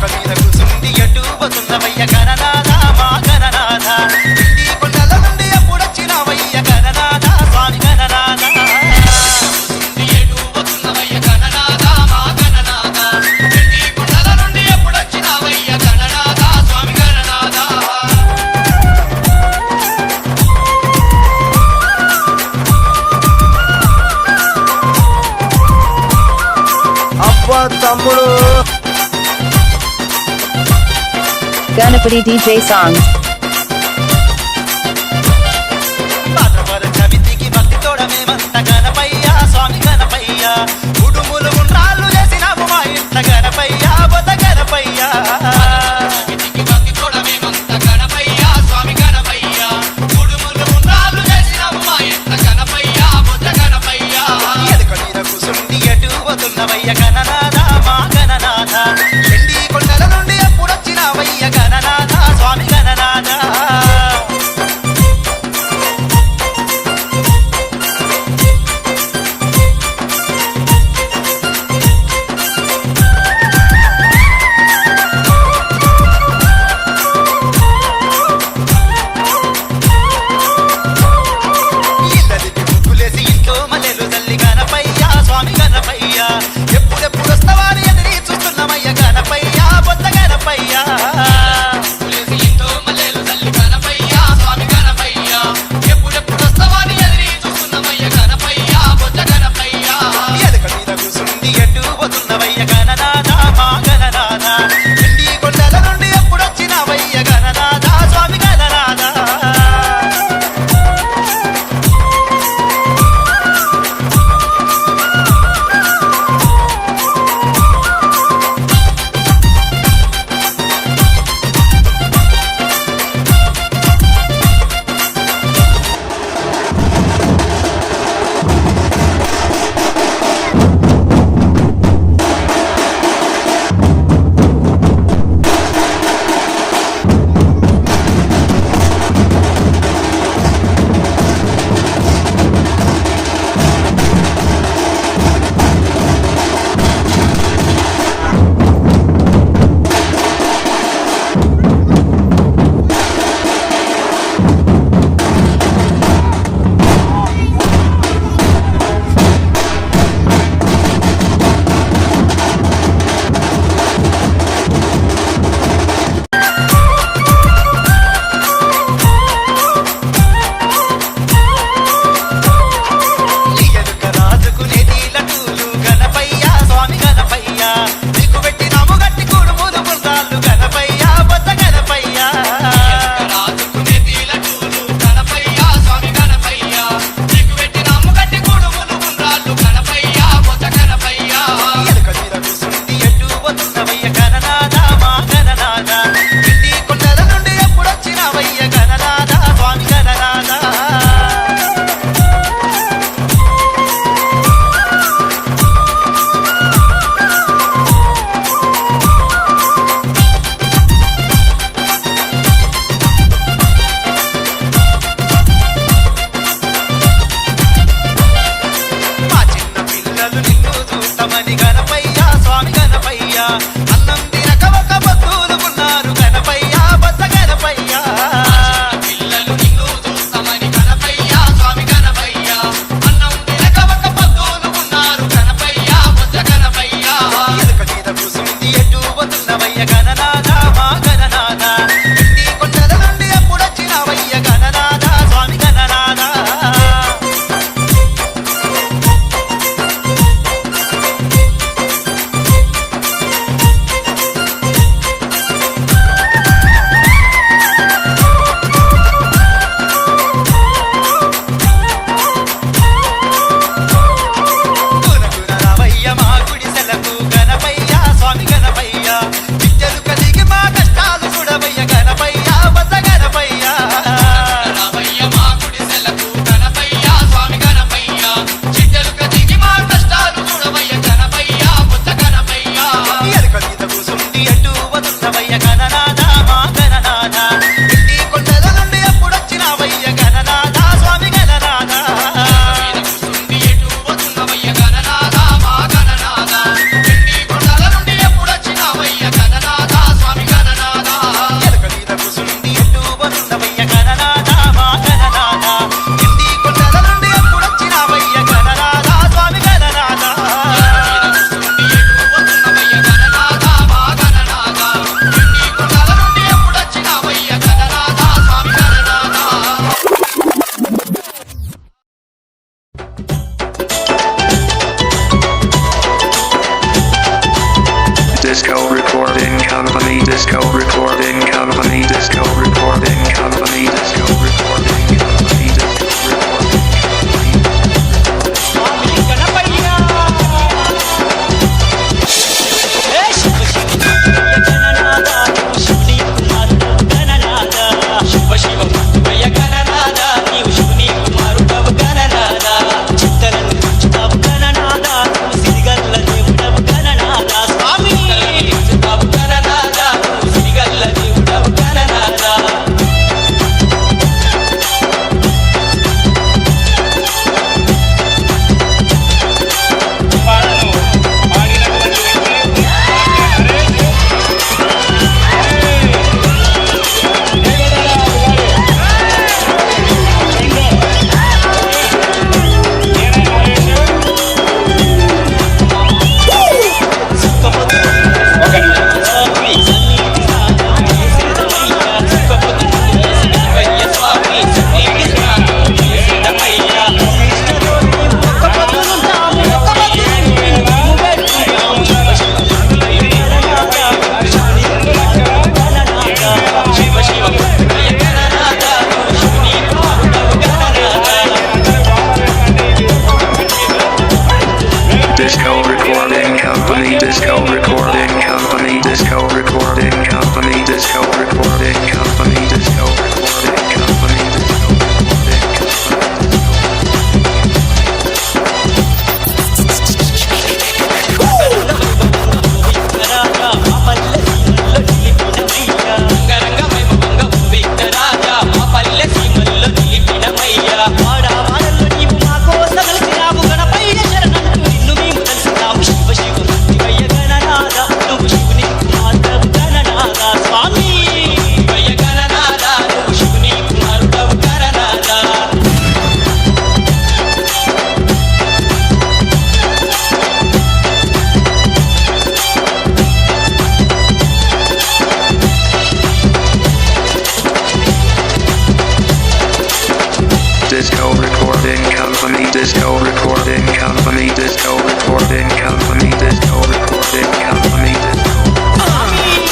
మీద కూసుంది ఎటు పోతున్నవయ్య గణనాథ మా గణనాథ ఇంటి కొండల నుండి ఎప్పుడొచ్చినవయ్య గణనాథ స్వామి గణనాథ కూసుంది ఎటు పోతున్నవయ్య గణనాథ మా గణనాథ ఇంటి కొండల నుండి ఎప్పుడొచ్చినవయ్య గణనాథ స్వామి గణనాథ అబ్బా తమ్ముడు Ganapati DJ songs. భాద్రపద చవితికి భక్తి తోడమేమంత గణపయ్య స్వామి గణపయ్య కుడుములు ఉండ్రాళ్ళు చేసినాము మా ఇంట గణపయ్య బొత గణపయ్య భక్తి తోడమేమంత గణపయ్య స్వామి గణపయ్య కుడుములు ఉండ్రాళ్ళు చేసినాము మా ఇంట గణపయ్య బొత గణపయ్య ఎదుక మీద కూసుండి ఎటు పోతున్నవయ్య గణనాథ మా గణనాథ ఎండి కొండల నుండి ఎప్పుడొచ్చినవయ్య గణనాథ స్వామి Gananatha Recording Company, Disco Recording Company, Disco Recording Company, Disco Recording Company. స్వామి గణపయ్య ఏ శివ శివ గణనాథ శివుని కుమారుడు గణనాథ శివ శివ గణనాథ నీవు శివుని కుమారుడవు గణనాథ చిత్తలను తుంచుతావు గణనాథ సిరిగల్ల దేవుడవు గణనాథ స్వామి తుంచుతావు గణనాథ సిరిగల్ల దేవుడవు Gananatha Disco Recording Company, Disco Recording Company, Disco Recording Company, Disco Recording Company, Disco Recording Company, Disco Recording Disco Recording Company, Disco Recording Company, Disco Recording Company, Disco Recording Company, Disco.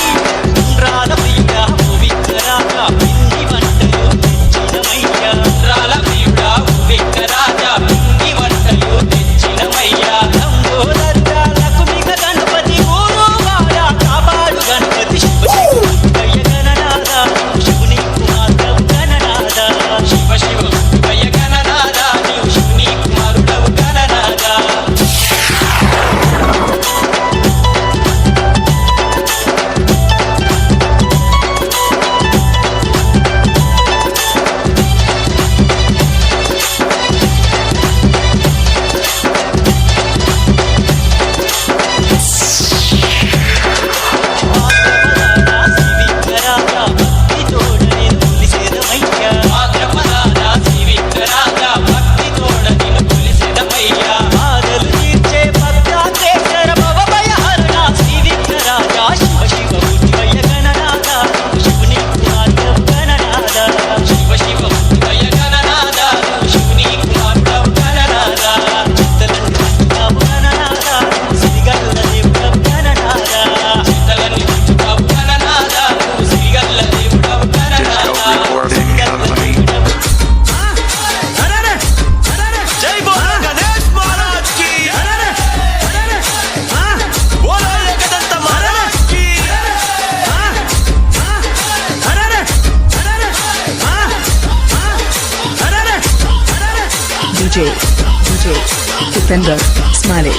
DJ Defender Smiley.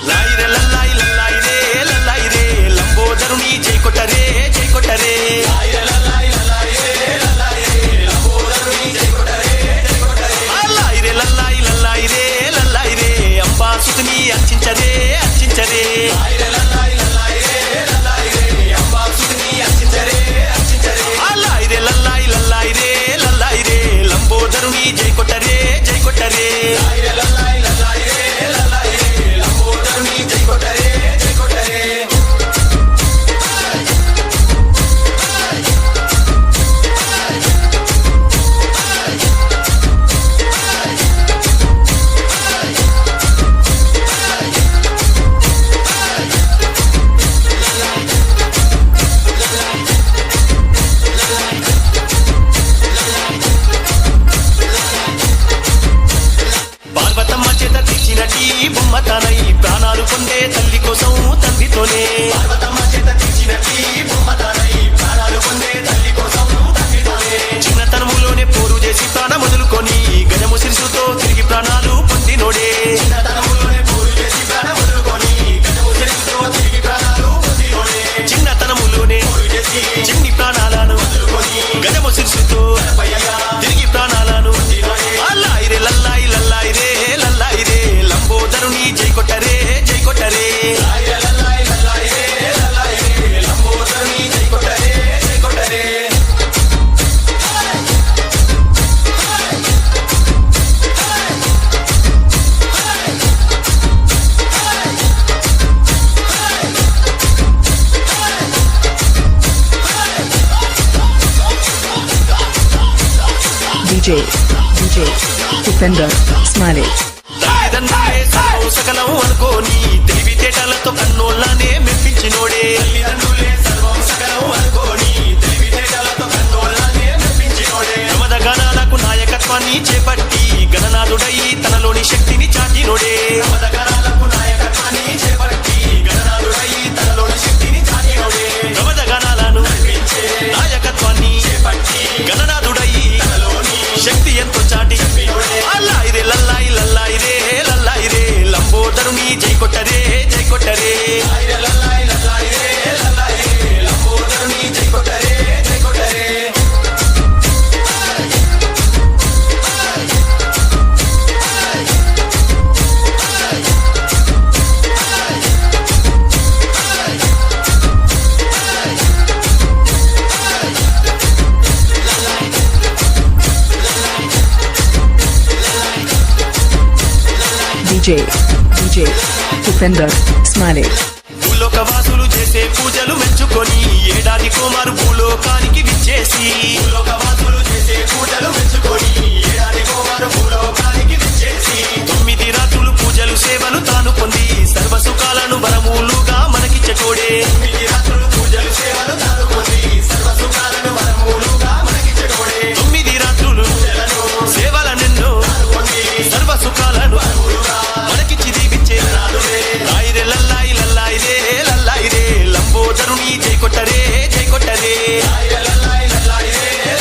లాయిరే లల్లాయి లల్లాయి రే లల్లాయి రే లంబోదరుని జై కొట్టరే జై కొట్టరే లాయిరే లల్లాయి లల్లాయి రే లల్లాయి రే లంబోదరుని జై కొట్టరే జై కొట్టరే లాయిరే లల్లాయి లల్లాయి రే లల్లాయి రే అంబాసుని అర్చించరే అర్చించరే లాయిరే లల్లాయి లల్లాయి రే లల్లాయి రే అంబాసుని అర్చించరే అర్చించరే లాయిరే లల్లాయి లల్లాయి రే లల్లాయి రే లంబోదరుని జై కొట్టరే జై కొట్టరే లాయిరే లల్లాయి లల్లాయి రే లల్లాయి రే లంబోదరుని జై కొట్టరే జై కొట్టరే DJ Defender Smiley. తల్లిదండ్రులే సర్వం సకలం అనుకోని తెలివితేటలతో కన్నోళ్ళనే మెప్పించినోడే తల్లిదండ్రులే సర్వం సకలం అనుకోని తెలివితేటలతో కన్నోళ్ళనే మెప్పించినోడే యమద గణాలకు నాయకత్వాన్ని చేపట్టి గణనాథుడై తనలోని శక్తిని చాటినోడే యమద గణాలకు నాయకత్వాన్ని చేపట్టి గణనాథుడై తనలోని శక్తిని చాటినోడే యమద గణాలను నడిపించే నాయకత్వాన్ని చేపట్టి గణనాథుడై తనలోని శక్తి ఎంతో చాటి అల్లాయి రే లల్లాయి లల్లాయి రే లల్లాయి రే లంబోదరుని జై కొట్టరే జై కొట్టరే లల్లాయి లల్లాయి రే లల్లాయి రే లంబోదరుని జై కొట్టరే జై కొట్టరే DJ Defender Smiley. భూలోకవాసులు చేసే పూజలు మెచ్చుకొని ఏడాది కోమారు భూలోకానికి విచ్చేసి భూలోకవాసులు చేసే పూజలు మెచ్చుకొని ఏడాది కోమారు భూలోకానికి విచ్చేసి 9 రాత్రులు పూజలు సేవలు తాను పొంది సర్వ సుఖాలను వరమూలుగా మనకిచ్చటోడే 9 రాత్రులు పూజలు సేవలు తాను పొంది సర్వ సుఖాలను వరమూలుగా మనకిచ్చటోడే 9 రాత్రులు సేవలనెన్నో సర్వ సుఖాలను మనకిచ్చి దీవించే లాయి రే లల్లాయి లల్లాయి రే లల్లాయి రే లంబోదరుని జై కొట్టరే జై కొట్టరే లల్లాయి లల్లాయి రే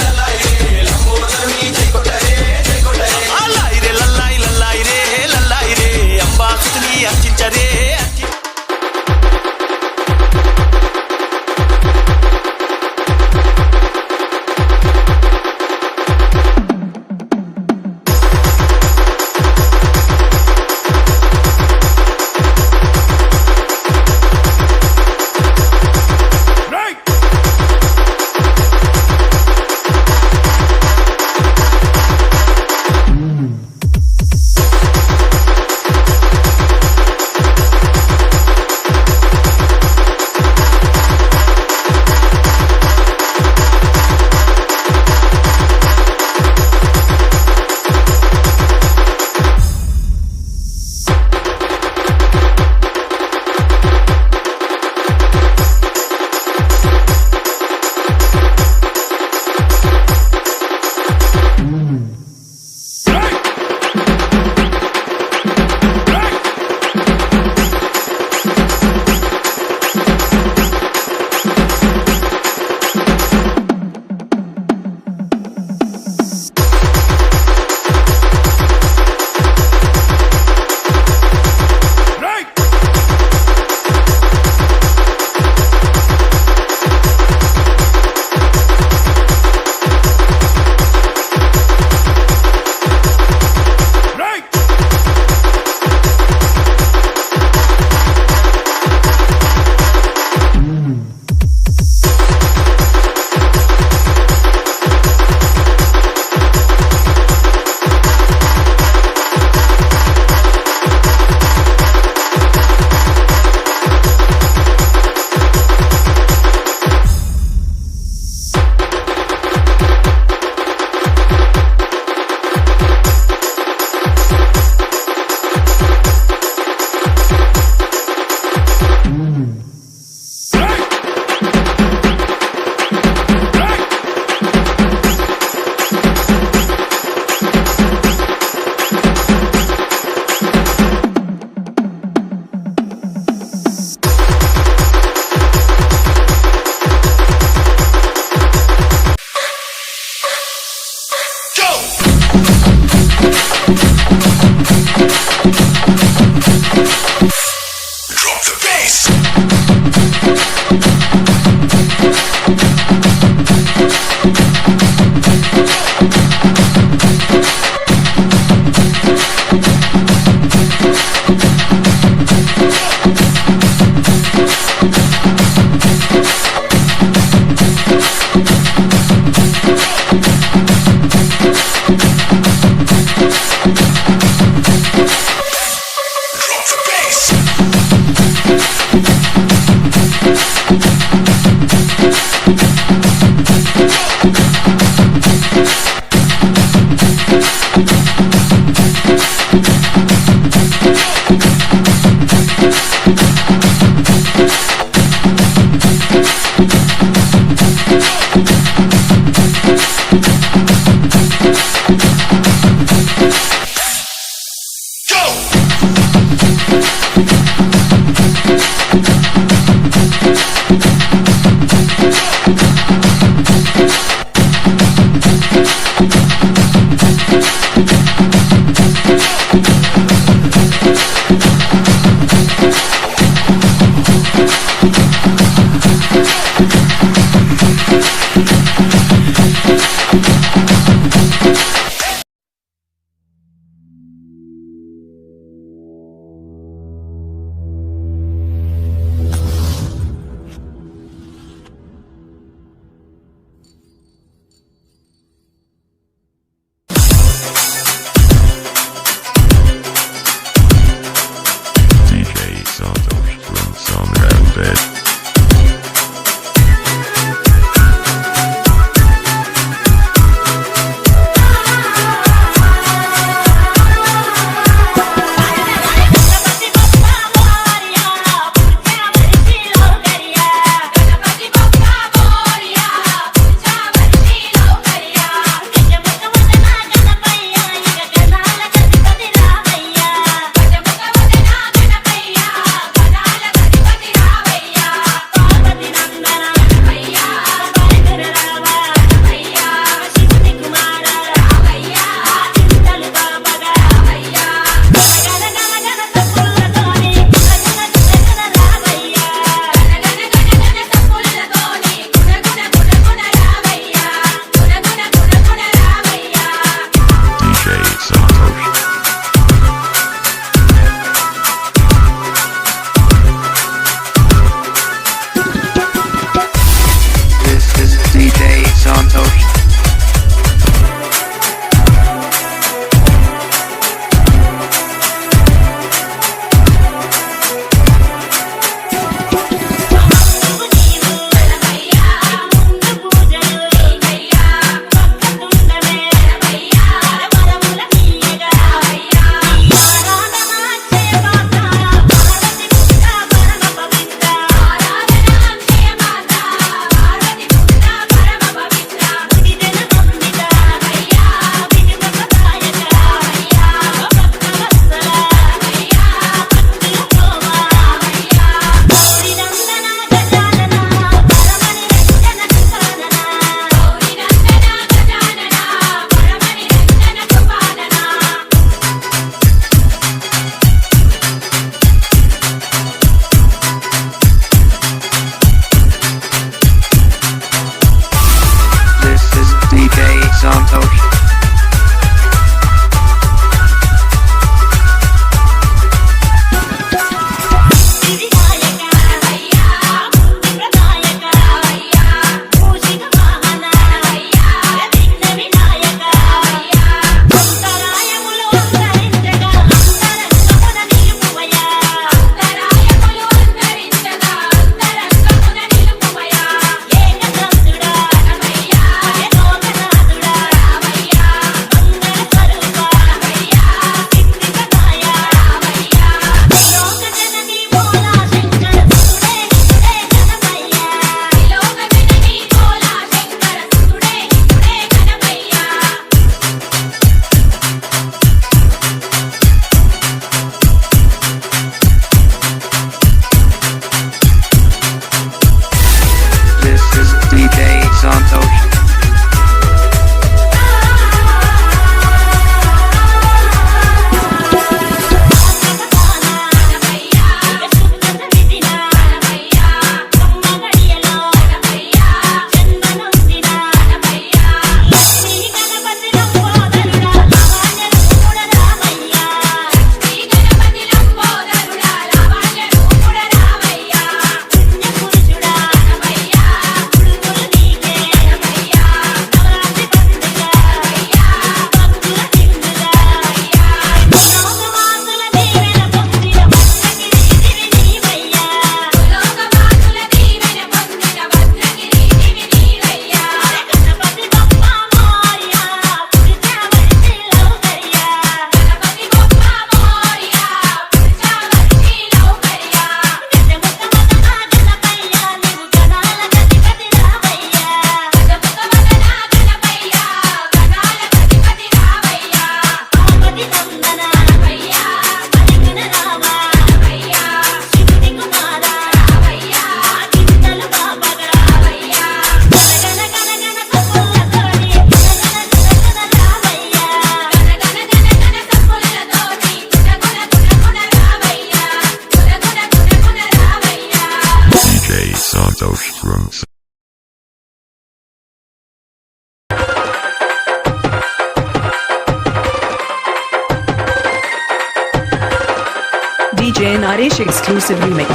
DJ Naresh exclusive remix.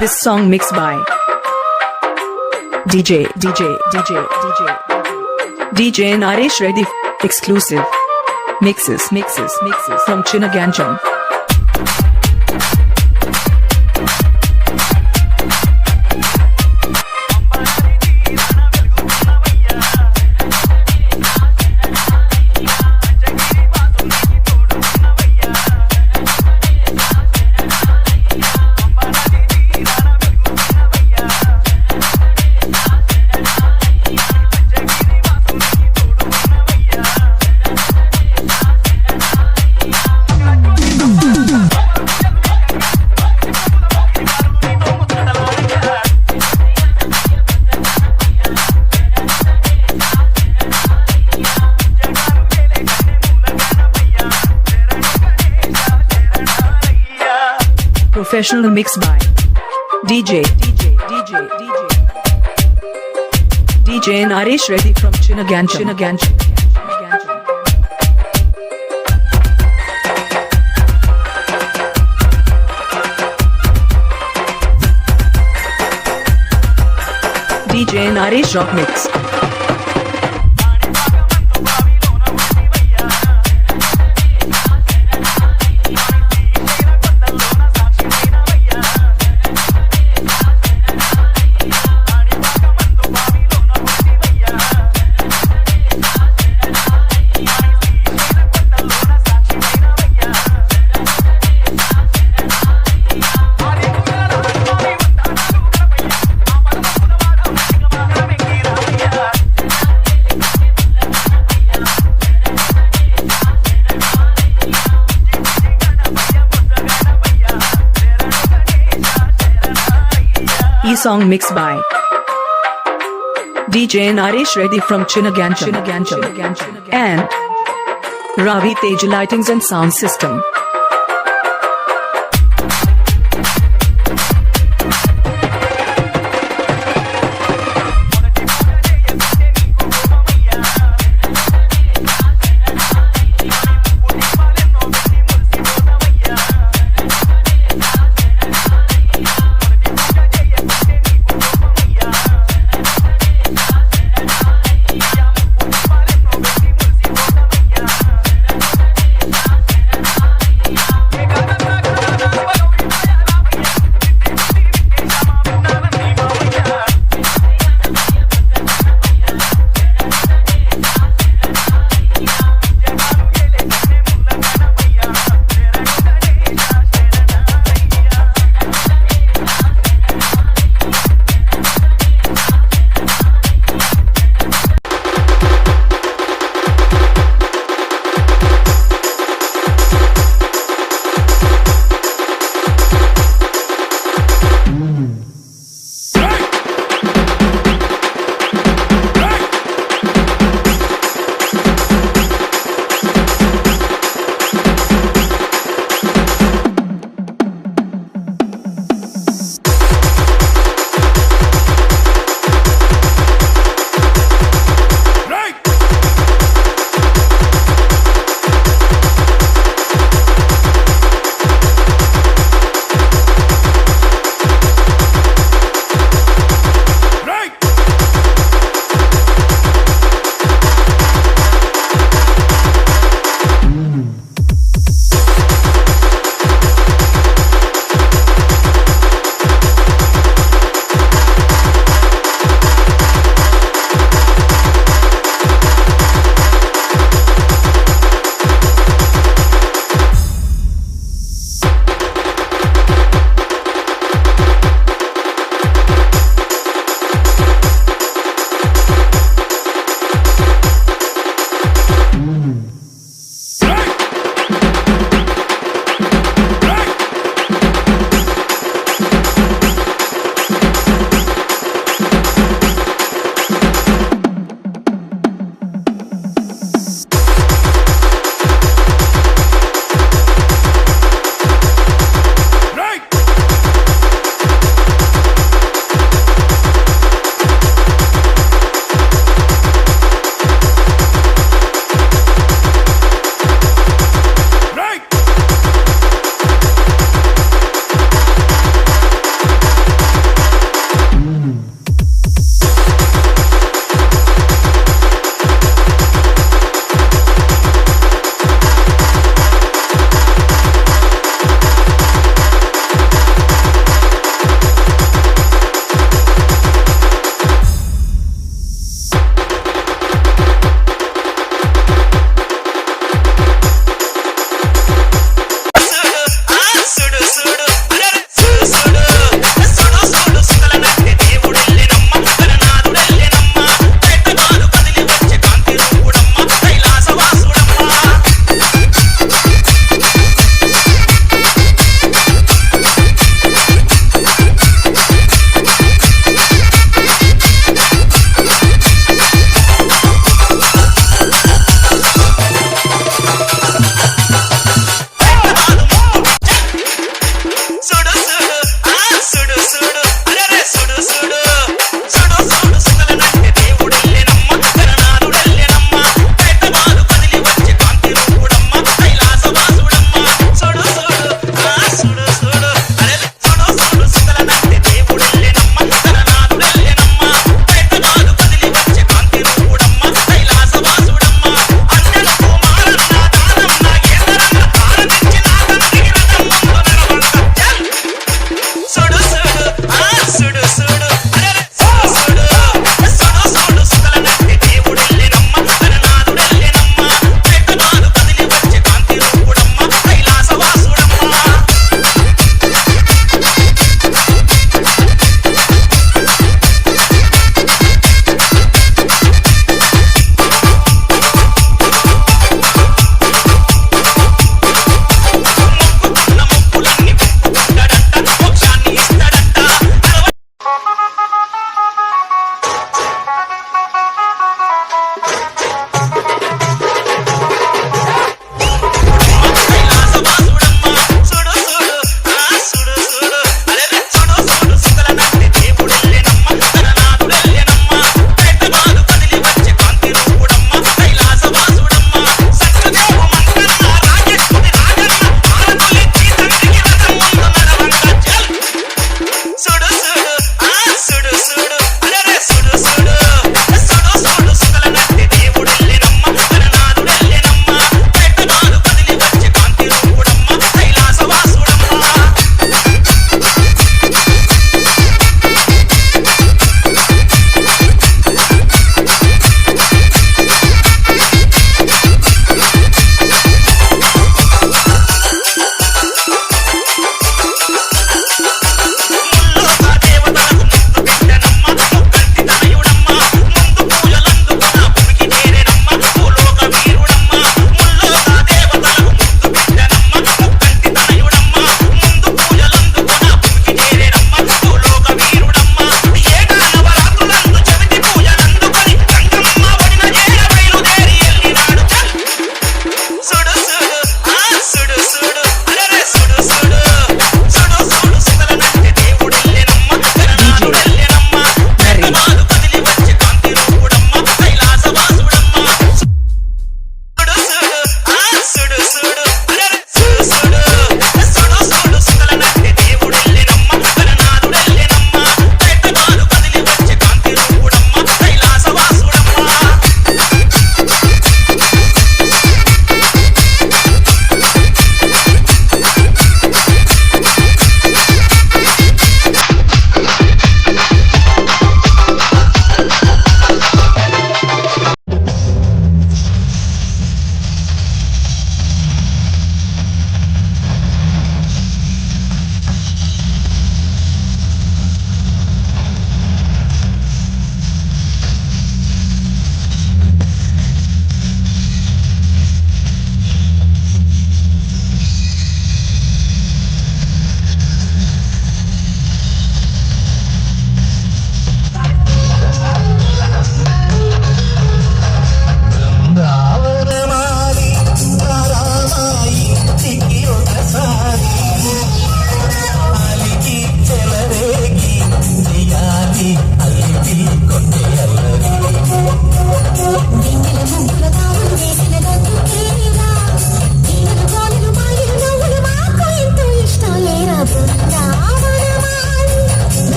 This song mixed by DJ Naresh Reddy. Exclusive mixes from Chinagancham. Professional mix by DJ Naresh Reddy from Chinagancham. DJ Naresh Rock Mix. Song mixed by DJ Naresh Reddy from Chinagancham and Ravi Tej Lightings and Sound System.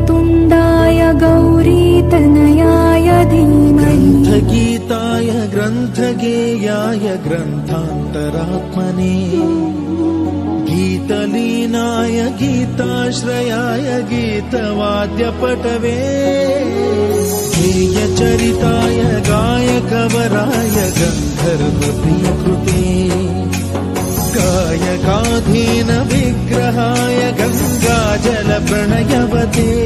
वक्रतुण्डाय गौरीतनयाय धीमहि गीताय ग्रन्थगेयाय ग्रन्थान्तरात्मने गीतलीनाय गीताश्रयाय गीतवाद्यपटवे गेयचरिताय गायकवराय गन्धर्वप्रियकृते गायकाधीन विग्रहाय गङ्गाजलप्रणयवते